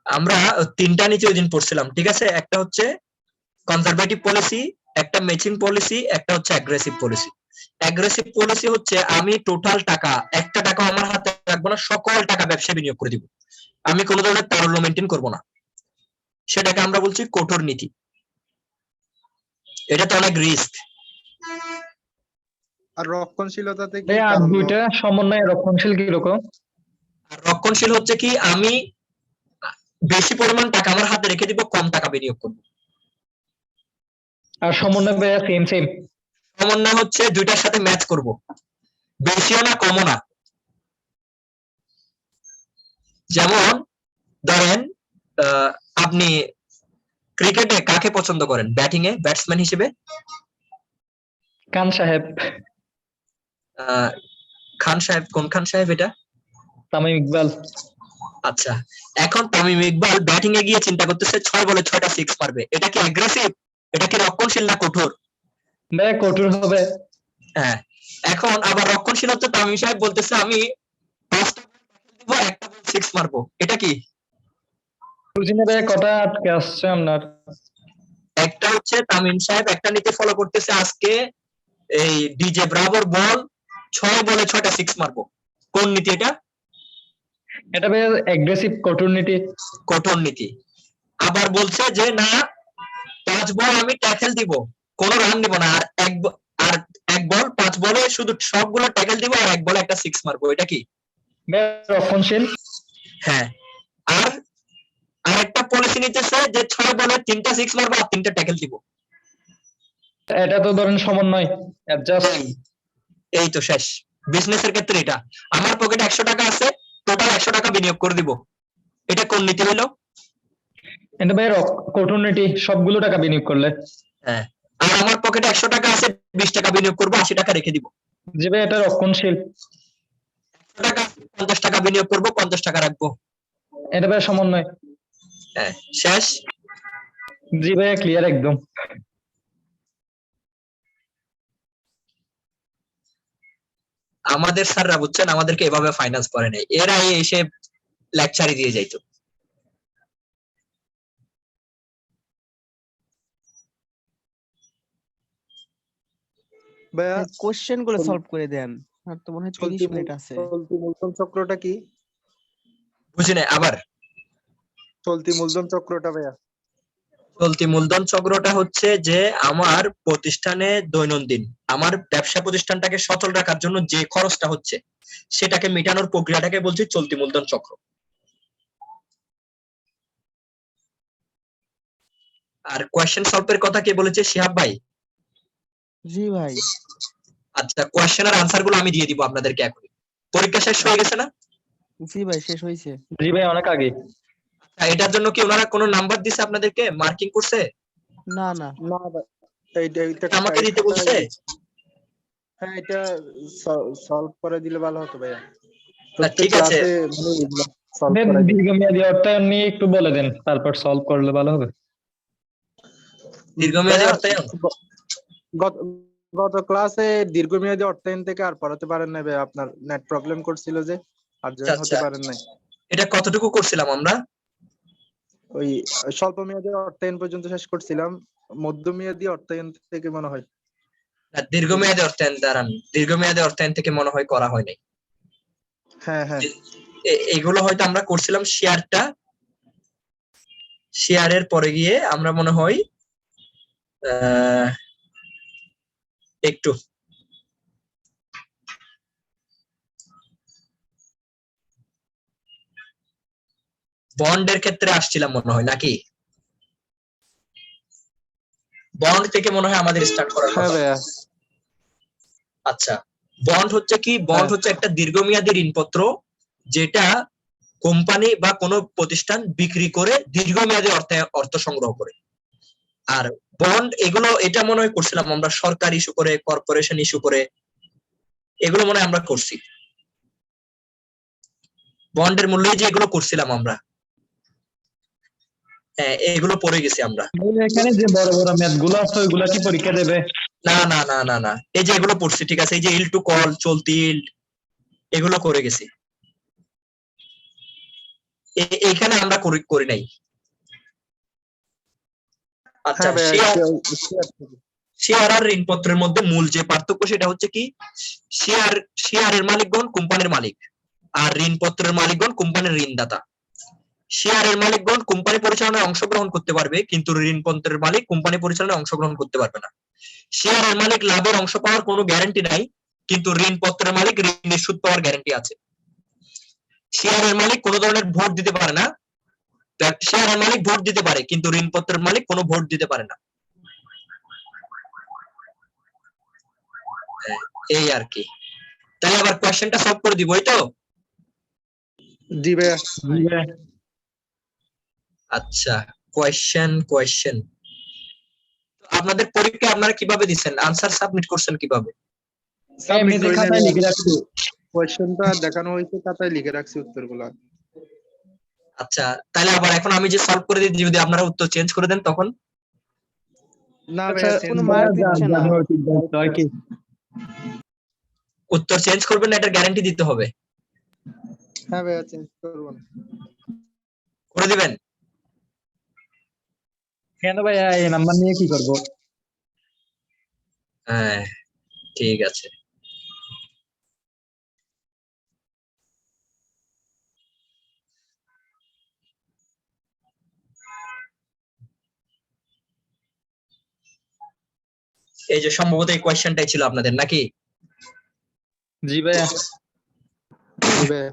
আমরা তিনটা নীতি ওই দিন পড়ছিলাম, ঠিক আছে? একটা হচ্ছে কনজারভেটিভ পলিসি, একটা ম্যাচিং পলিসি, একটা হচ্ছে অ্যাগ্রেসিভ পলিসি। অ্যাগ্রেসিভ পলিসি হচ্ছে আমি টোটাল টাকা, একটা টাকা আমার হাতে রাখবো না, সকল টাকা ব্যবসায় বিনিয়োগ করে দিব, আমি কোনো ধরনের তারল্য মেনটেন করবো না, সেটাকে আমরা বলছি কঠোর নীতি। এটা তো অনেক রিস্ক। আর রক্ষণশীলতাতে কি ভাইয়া আর দুইটা সমন্বয় রক্ষণশীল কিরকম? আর রক্ষণশীল হচ্ছে কি, আমি বেশি পরিমাণ টাকা আমার হাতে রেখে দিব, কম টাকা বিনিয়োগ করবো। আর সমন্বয় ভাইয়া সেম সেম। সমন্বয় হচ্ছে দুইটার সাথে ম্যাচ করব, বেশিও না কমও না। যেমন ধরেন আপনি ক্রিকেটে কাকে পছন্দ করেন, ব্যাটিং এ ব্যাটসম্যান হিসেবে? খান সাহেব। খান সাহেব? কোন খান সাহেব এটা? তামিম ইকবাল। আচ্ছা, এখন তামিম ইকবাল ব্যাটিং এ গিয়ে চিন্তা করতেছে 6 বলে 6টা সিক্স মারবে, এটা কি অ্যাগ্রেসিভ? এটা কি রক্ষণশীল না কঠোর? ভাই কঠোর হবে। হ্যাঁ, এখন আবার রক্ষণশীল হচ্ছে তামিম সাহেব বলতেছে আমি 5টা দিব, একটা বল সিক্স মারবো, এটা কি? বুঝিনি ভাই, কটা আটকে আসছে আপনার? একটা হচ্ছে তামিম সাহেব একটা নীতি ফলো করতেছে, আজকে এই ডিজে ব্রাভোর বল 6 বলে 6টা সিক্স মারবো, কোন নীতি এটা? এটা ভাই অ্যাগ্রেসিভ, কঠোর নীতি। কঠোর নীতি। আবার বলছে যে না, 5 বল আমি ট্যাকেল দিব, কোনো রান দিব না, আর এক বল 5 বলে শুধু সবগুলো ট্যাকেল দিব, আর এক বলে একটা সিক্স মারবো, এটা কি? রক্ষণশীল। হ্যাঁ, আর আরেকটা পলিসি নিতেছে যে 6 বলে 3টা সিক্স মারবো আর 3টা ট্যাকেল দিব। এটা তো ধরেন সমন্বয়, অ্যাডজাস্ট। এই তো শেষ। বিজনেসের ক্ষেত্রে এটা, আমার পকেটে 100 টাকা আছে, টোটাল 100 টাকা বিনিয়োগ করে দিব, এটা কোন নীতি হলো? এটা ভাই কঠোর নীতি, সবগুলো টাকা বিনিয়োগ করলে। হ্যাঁ, আর আমার পকেটে 100 টাকা আছে, 20 টাকা বিনিয়োগ করবো, 80 টাকা রেখে দিব। জি ভাই, এটা রক্ষণশীল। 100 টাকা 50 টাকা বিনিয়োগ করবো, 50 টাকা রাখবো। এটা ভাই সমন্বয়। হ্যাঁ, শেষ। জি ভাই, ক্লিয়ার একদম। আমাদের স্যাররা বুঝছেন আমাদেরকে এভাবে ফাইন্যান্স করে নাই, এরা এসে লেকচারই দিয়ে যাইতো। ভাইয়া কোশ্চেন গুলো সলভ করে দেন, আর তো মনে হয় 30 মিনিট আছে। চলতি মূলধন চক্রটা কি? বুঝি নাই, আবার চলতি মূলধন চক্রটা ভাইয়া। চলতি মূলধন চক্রটা হচ্ছে যে আমার প্রতিষ্ঠানে দৈনন্দিন আমার ব্যবসা প্রতিষ্ঠানটাকে সচল রাখার জন্য যে খরচটা হচ্ছে সেটাকে মেটানোর প্রক্রিয়াটাকে বলছি চলতি মূলধন চক্র। আর কোয়েশ্চেন সলভের কথা কে বলেছে? শিহাব ভাই। জি ভাই। আচ্ছা, কোয়েশ্চেনের আনসার গুলো আমি দিয়ে দিব আপনাদেরকে এখনই। পরীক্ষা শেষ হয়ে গেছে না? জি ভাই, শেষ হয়েছে। জি ভাই, অনেক আগে। এটার জন্য কি ওনারা কোনো নাম্বার দিছে আপনাদেরকে, মার্কিং করছে? না না না ভাই, এইটা আমাকে দিতে বলছে। হ্যাঁ, এটা সলভ করে দিলে ভালো হতো ভাইয়া। ঠিক আছে, সলভ করে দিন। দীর্ঘমেয়াদী অর্থায়ন নিয়ে একটু বলে দেন, তারপর সলভ করলে ভালো হবে। দীর্ঘমেয়াদী অর্থায়ন গত ক্লাসে দীর্ঘমেয়াদী অর্থায়ন থেকে আর পড়াতে পারেন না ভাই, আপনার নেট প্রবলেম করছিল যে, আর জয়েন হতে পারেন নাই। এটা কতটুকু করছিলাম আমরা? ওই স্বল্প মেয়াদী অর্থায়ন পর্যন্ত শেষ করছিলাম, মধ্যমেয়াদী অর্থায়ন থেকে মনে হয়। দীর্ঘমেয়াদী অর্থায়ন দাঁড়ান, দীর্ঘমেয়াদী অর্থায়ন থেকে মনে হয় করা হয় নাই। হ্যাঁ হ্যাঁ, এগুলো হয়তো আমরা করছিলাম শেয়ারের পরে গিয়ে আমরা মনে হয় একটু বন্ডের ক্ষেত্রে আসছিলাম মনে হয়, নাকি? বন্ড থেকে মনে হয় আমাদের স্টার্ট করা হ্যাঁ ভাইয়া। আচ্ছা, বন্ড হচ্ছে কি? বন্ড হচ্ছে একটা দীর্ঘমেয়াদী ঋণপত্র যেটা কোম্পানি বা কোনো প্রতিষ্ঠান বিক্রি করে দীর্ঘমেয়াদী অর্থ সংগ্রহ করে। আর বন্ড এগুলো এটা মনে হয় করছিলাম আমরা সরকার ইস্যু করে, কর্পোরেশন ইস্যু করে, এগুলো মনে হয় আমরা করছি। বন্ডের মূল্যে যে এগুলো করছিলাম আমরা, হ্যাঁ এগুলো পড়ে গেছি আমরা। এখানে যে বড় বড় ম্যাথ গুলো আছে ওইগুলা কি পরীক্ষা দেবে? না না না না না, এই যে এগুলো পড়ছি, ঠিক আছে, এই যে ইল্ড টু কল, চলতি ইল্ড, এগুলো করে গেছি। এখানে আমরা করি নাই। আচ্ছা, শেয়ার আর ঋণপত্রের মধ্যে মূল যে পার্থক্য সেটা হচ্ছে কি, শেয়ারের মালিকগণ কোম্পানির মালিক, আর ঋণপত্রের মালিকগণ কোম্পানির ঋণদাতা। শেয়ারের মালিকগণ কোম্পানি পরিচালনায় অংশগ্রহণ করতে পারবে, কিন্তু ঋণপত্রের মালিক কোম্পানি পরিচালনায় অংশগ্রহণ করতে পারবে না। শেয়ারের মালিক লাভের অংশ পাওয়ার কোনো গ্যারান্টি নাই, কিন্তু ঋণপত্রের মালিক ঋণের সুদ পাওয়ার গ্যারান্টি আছে। শেয়ারের মালিক কোনো ধরনের ভোট দিতে পারে না, শেয়ারের মালিক ভোট দিতে পারে কিন্তু ঋণপত্রের মালিক কোনো ভোট দিতে পারে না। এই আর কি। তাহলে আবার কোশ্চেনটা সলভ করে দিব, এই তো? জি ভাইয়া। আচ্ছা, কোয়েশ্চেন আপনাদের পরীক্ষায় আপনারা কিভাবে দিচ্ছেন, আনসার সাবমিট করছেন কিভাবে? এমনিতে খাতায় লিখে রাখছি। কোয়েশ্চেনটা দেখানো হয়েছে, খাতায় লিখে রাখছি উত্তরগুলো। আচ্ছা, তাহলে আবার এখন আমি যে সলভ করে দিই, যদি আপনারা উত্তর চেঞ্জ করে দেন তখন? না আচ্ছা, ভাইয়া, কোনো মার্ক দিচ্ছে না। আর কি উত্তর চেঞ্জ করবেন না, এটার গ্যারান্টি দিতে হবে। হ্যাঁ ভাইয়া, চেঞ্জ করবো না। করে দিবেন? কেন ভাইয়া এই নাম্বার নিয়ে কি করব? হ্যাঁ, ঠিক আছে। এই যে সম্ভবত এই কোয়েশ্চেনটাই ছিল আপনাদের, নাকি? জি ভাইয়া। জি ভাইয়া।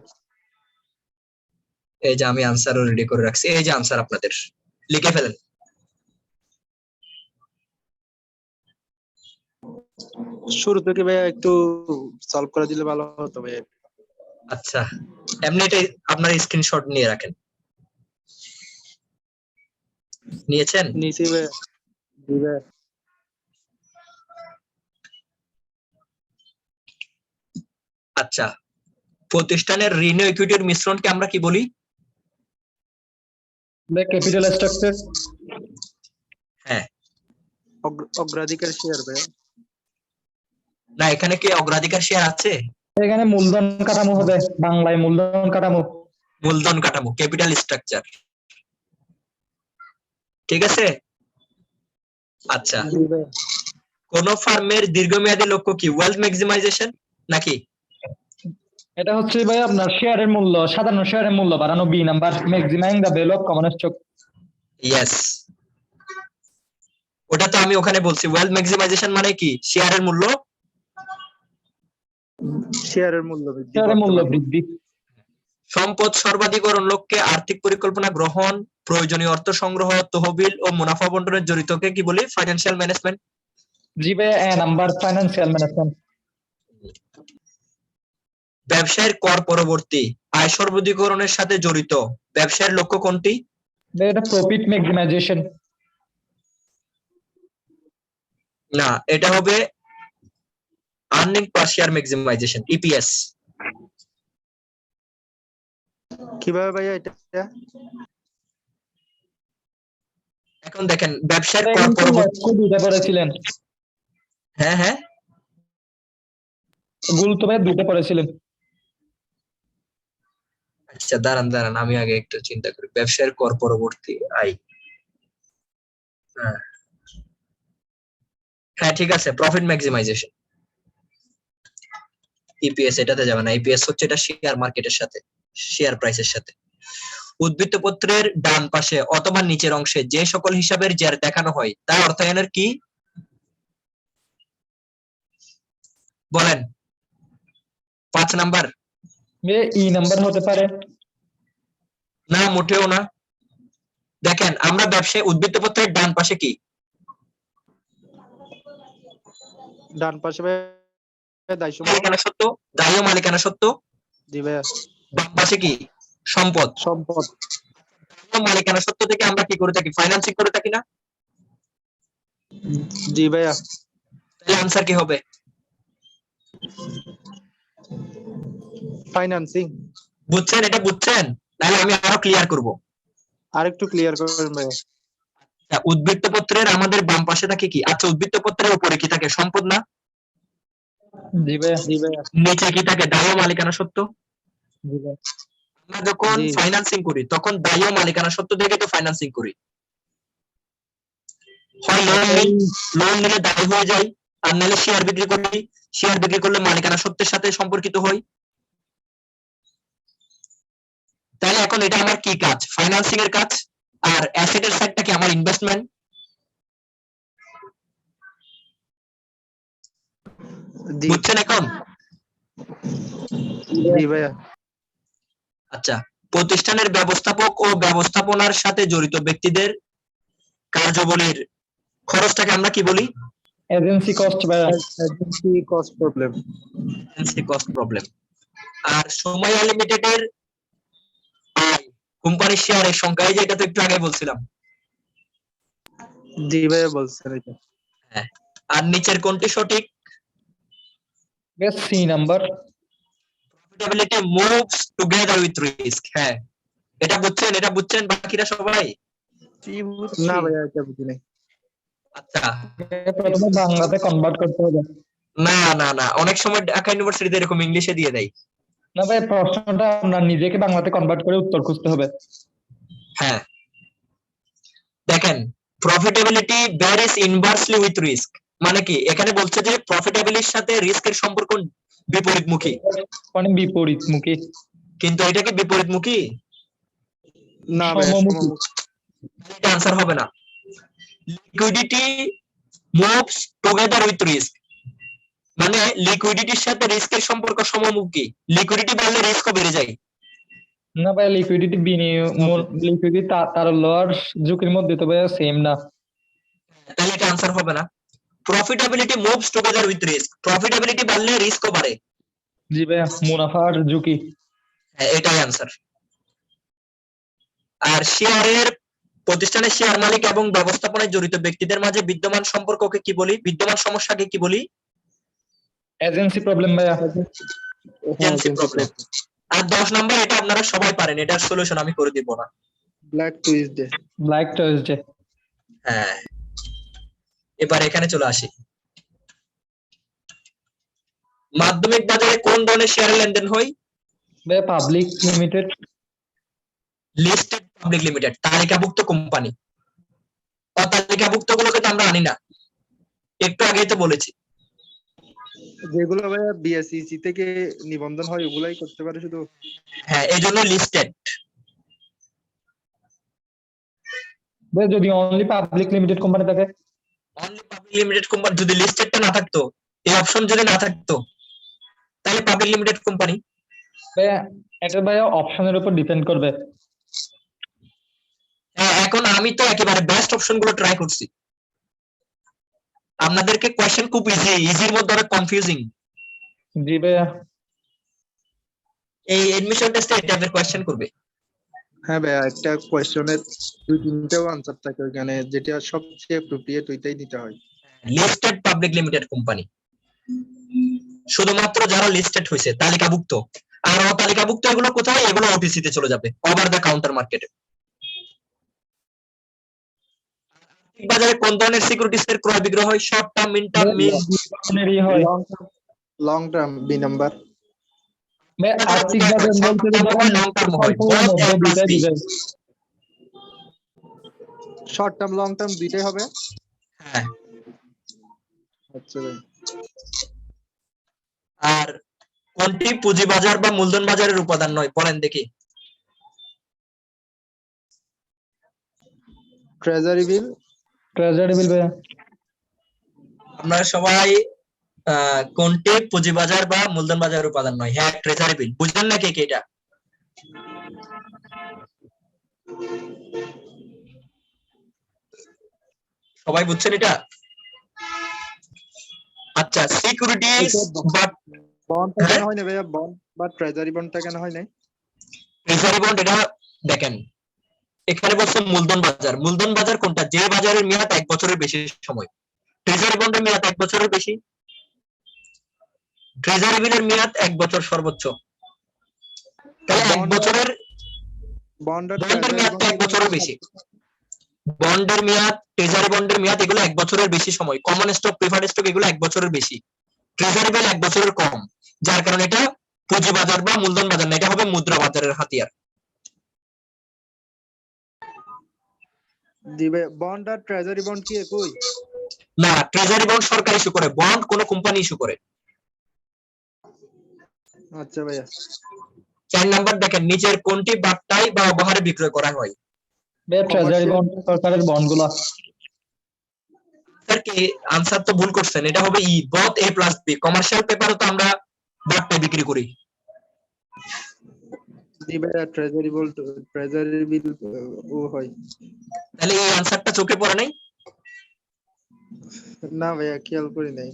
এই যে আমি আনসারও রেডি করে রাখছি, এই যে আনসার আপনাদের, লিখে ফেলেন। শুরু থেকে ভাইয়া একটু সলভ করে দিলে ভালো হতো ভাইয়া। আচ্ছা, এমনি এটাই আপনার স্ক্রিনশট নিয়ে রাখেন। নিয়েছেন? নিচে ভাইয়া। জি ভাইয়া। আচ্ছা, প্রতিষ্ঠানের ঋণ ও ইকুইটির মিশ্রণকে আমরা কি বলি? Capital structure. হ্যাঁ। অগ্রাধিকার শেয়ার ভাইয়া। না, এখানে কি অগ্রাধিকার শেয়ার আছে? এখানে মূলধন কাঠামো হবে, বাংলায় মূলধন কাঠামো। মূলধন কাঠামো, ক্যাপিটাল স্ট্রাকচার। ঠিক আছে। আচ্ছা, জি ভাইয়া। কোন ফার্মের দীর্ঘমেয়াদী লক্ষ্য কি? ওয়েলথ ম্যাক্সিমাইজেশন নাকি? এটা হচ্ছে ভাই আপনার শেয়ারের মূল্য, সাধারণ শেয়ারের মূল্য বাড়ানো। B number, maximising the value of common stock. Yes, ওটা তো আমি ওখানে বলছি। ওয়েলথ ম্যাক্সিমাইজেশন মানে কি? শেয়ারের মূল্য বৃদ্ধি। শেয়ারের মূল্য বৃদ্ধি। সম্পদ সর্বাধিকরণ লক্ষ্যে আর্থিক পরিকল্পনা গ্রহণ, প্রয়োজনীয় অর্থ সংগ্রহ, তহবিল ও মুনাফা বন্টনের জড়িতকে কি বলি? Financial management. জি ভাই, এ নাম্বার, ফাইন্যান্সিয়াল ম্যানেজমেন্ট। ব্যবসায়ের কর পরবর্তী আয় সর্বাধিকরণের সাথে জড়িত ব্যবসায়ের লক্ষ্য কোনটি? এটা প্রফিট ম্যাক্সিমাইজেশন। না, এটা হবে আর্নিং পার শেয়ার ম্যাক্সিমাইজেশন, ইপিএস। কিভাবে ভাইয়া এটা? এখন দেখেন, ব্যবসায়ের কর পরবর্তী। দুইটা পড়েছিলেন? হ্যাঁ হ্যাঁ, গুরুত্ব ভাই দুইটা পড়েছিলেন। আচ্ছা দাঁড়ান, আমি আগে একটু চিন্তা করি। ব্যবসায়ের কর পরবর্তী আয়, হ্যাঁ ঠিক আছে, প্রফিট ম্যাক্সিমাইজেশন। ইপিএস এটাতে যাবে না, ইপিএস হচ্ছে এটা শেয়ার মার্কেটের সাথে, শেয়ার প্রাইসের সাথে। উদ্বৃত্ত পত্রের ডান পাশে অথবা নিচের অংশে যে সকল হিসাবের জের দেখানো হয় তা অর্থায়নের কি? বলেন। 5 নাম্বার। ই নাম্বার হতে পারে। না, মোটেও না। দেখেন, আমরা ব্যবসায় উদ্বৃত্ত পত্রের ডান পাশে কি? ডান পাশে দায়সমূহ। মালিকানা সত্ত্ব, দায় ও মালিকানা সত্ত্ব। জি ভাইয়া। বাম পাশে কি? সম্পদ। দায় ও মালিকানা সত্ত্ব থেকে আমরা কি করে থাকি? ফাইন্যান্সিং করে থাকি না? জি ভাইয়া। তাহলে আনসার কি হবে? ফাইন্যান্সিং। বুঝছেন? এটা বুঝছেন? তাহলে আমি আরো ক্লিয়ার করব। আরেকটু ক্লিয়ার করবেন ভাইয়া। উদ্বৃত্ত পত্রের আমাদের বাম পাশে থাকে কি? আচ্ছা, উদ্বৃত্ত পত্রের উপরে কি থাকে? সম্পদ না? জি ভাইয়া। নিচে কি থাকে? দায় ও মালিকানা সত্ত্ব। জি ভাইয়া। আমরা যখন ফাইন্যান্সিং করি তখন দায় ও মালিকানা সত্ত্ব থেকে তো ফাইন্যান্সিং করি। হয় লোন নিলে দায় হয়ে যায়, আর নাহলে শেয়ার বিক্রি করি, শেয়ার বিক্রি করলে মালিকানা সত্ত্বের সাথে সম্পর্কিত হয়। তাহলে এখন এটা আমার কি কাজ? ফাইন্যান্সিং এর কাজ। আর অ্যাসেটের সাইডটা কি? আমার ইনভেস্টমেন্ট। বুঝছেন এখন? জি ভাইয়া। আচ্ছা, প্রতিষ্ঠানের ব্যবস্থাপক ও ব্যবস্থাপনার সাথে জড়িত ব্যক্তিদের কার্যাবলীর খরচটাকে আমরা কি বলি? এজেন্সি কস্ট ভাইয়া। Agency cost problem. Agency cost problem. আর সময় লিমিটেডের কোম্পানির শেয়ারের সংখ্যা, এই যে এটা তো একটু আগে বলছিলাম। জি ভাইয়া বলছেন এটা। হ্যাঁ। আর নিচের কোনটি সঠিক? C number. Profitability moves together with risk. হ্যাঁ, এটা বুঝছেন বাকিরা সবাই? না ভাইয়া এটা বুঝি নাই। আচ্ছা, প্রথমে বাংলাতে কনভার্ট করতে হবে। না না না, অনেক সময় ঢাকা ইউনিভার্সিটিতে এরকম ইংলিশে দিয়ে দেয়। না ভাই, প্রশ্নটা আপনার নিজেকে বাংলাতে কনভার্ট করে উত্তর খুঁজতে হবে। হ্যাঁ, দেখেন, profitability varies inversely with risk, মানে কি এখানে বলছে যে প্রফিটেবিলিটির সাথে রিস্কের সম্পর্ক বিপরীতমুখী। মানে বিপরীতমুখী। কিন্তু এটা কি বিপরীতমুখী? না ভাইয়া সমমুখী। এটা आंसर হবে না। Liquidity moves together with risk, মানে লিকুইডিটির সাথে রিস্কের সম্পর্ক সমমুখী। লিকুইডিটি বাড়লে রিস্কও বেড়ে যায়। না ভাই, লিকুইডিটি লিকুইডিটি তার লওয়ার ঝুঁকির মধ্যে তো ভাই সেম না। তাহলে এটা आंसर হবে না। Profitability moves together with risk, profitability বাড়লে রিস্কও বাড়ে। জি ভাই, মুনাফার ঝুঁকি। হ্যাঁ, এটাই आंसर। আর শেয়ারের প্রতিষ্ঠানের শেয়ার মালিক এবং ব্যবস্থাপনায় জড়িত ব্যক্তিদের মাঝে বিদ্যমান সম্পর্ককে কি বলি? বিদ্যমান সমস্যাকে কি বলি? এজেন্সি প্রবলেম ভাইয়া। Agency problem. আর 10 নাম্বার, এটা আপনারা সবাই পারেন, এটার সলিউশন আমি করে দিব না। Black Tuesday. Black Tuesday. হ্যাঁ, এবার এখানে চলে আসি। মাধ্যমিক বাজারে কোন ধরনের শেয়ারের লেনদেন হয়? ভাই public limited. Listed public limited, তালিকাভুক্ত কোম্পানি। অতালিকাভুক্ত গুলোকে তো আমরা আনি না, একটু আগেই তো বলেছি। যেগুলো ভাইয়া বিএসইসি থেকে নিবন্ধন হয় ওগুলাই করতে পারে শুধু। হ্যাঁ, এই জন্য লিস্টেড। ভাই যদি অনলি পাবলিক লিমিটেড কোম্পানি থাকে, অনলি পাবলিক লিমিটেড কোম্পানি, যদি লিস্টেডটা না থাকতো, এই অপশন যদি না থাকতো, তাহলে পাবলিক লিমিটেড কোম্পানি। ভাইয়া এটা ভাইয়া অপশনের উপর ডিপেন্ড করবে। হ্যাঁ, এখন আমি তো একেবারে বেস্ট অপশন গুলো ট্রাই করছি। আপনাদেরকে কোশ্চেন খুব ইজির মধ্যে অনেক কনফিউজিং। জি ভাইয়া। এই এডমিশন টেস্টে এই টাইপের কোশ্চেন করবে। হ্যাঁ ভাইয়া, একটা কোয়েশ্চনের 2-3টেও আনসার থাকে ওখানে, যেটা সবচেয়ে অ্যাপ্রোপ্রিয়েট ওইটাই দিতে হয়। লিস্টেড পাবলিক লিমিটেড কোম্পানি শুধুমাত্র যারা লিস্টেড হয়েছে, তালিকাভুক্ত। আর অতালিকাভুক্ত এগুলো কোথায়? এগুলো ওটিসি তে চলে যাবে, ওভার দ্য কাউন্টার মার্কেটে। বাজারে কোন ধরনের সিকিউরিটিজ এর ক্রয় বিক্রয় হয়? Short term, mid term, long term B number. ভাই আর্থিক বাজার বলতে লং টার্ম হয়। both A plus B। Short term long term দুইটাই হবে। হ্যাঁ। আচ্ছা ভাই। আর কোনটি পুঁজিবাজার বা মূলধন বাজারের উপাদান নয়? বলেন দেখি। Treasury bill. ট্রেজারি বিল ভাইয়া। আপনারা সবাই কোনটি পুঁজিবাজার বা মূলধন বাজারের উপাদান নয়? হ্যাঁ, ট্রেজারি বিল। বুঝলেন না কে কে এটা? সবাই বুঝছেন এটা? আচ্ছা, সিকিউরিটিজ বা বন্ডটা কেন হয় না ভাইয়া? বন্ড বা ট্রেজারি বন্ডটা কেন হয় না? ট্রেজারি বন্ড, এটা দেখেন এখানে বলছে মূলধন বাজার। মূলধন বাজার কোনটা? যে বাজারের মেয়াদ 1 বছরের বেশি সময়। ট্রেজারি বন্ডের মেয়াদ 1 বছরের বেশি। ট্রেজারি বিলের মেয়াদ 1 বছর সর্বোচ্চ। তাহলে 1 বছরের বন্ডের মেয়াদ 1 বছরের বেশি। বন্ডের মেয়াদ, ট্রেজারি বন্ডের মেয়াদ এগুলো 1 বছরের বেশি সময়। কমন স্টক, প্রিফার্ড স্টক এগুলো 1 বছরের বেশি। ট্রেজারি বিল 1 বছরের কম, যার কারণে এটা পুঁজি বাজার বা মূলধন বাজার না, এটা হবে মুদ্রা বাজারের হাতিয়ার। দিবে। বন্ড আর ট্রেজারি বন্ড কি একই? না, ট্রেজারি বন্ড সরকার ইস্যু করে, বন্ড কোন কোম্পানি ইস্যু করে। আচ্ছা ভাইয়া। 4 নাম্বার দেখেন, নিচের কোনটি বাট্টায় বা অবহারে বিক্রয় করা হয়? ভাইয়া ট্রেজারি বন্ড, সরকারের বন্ডগুলো। স্যার কি আনসার তো ভুল করছেন, এটা হবে E, both A plus B। Commercial পেপারও তো আমরা বাট্টায় বিক্রি করি। জি ভাইয়া ট্রেজারি বিল ও হয়। তাহলে এই আনসারটা চোখে পড়ে নাই? না ভাইয়া খেয়াল করি নাই।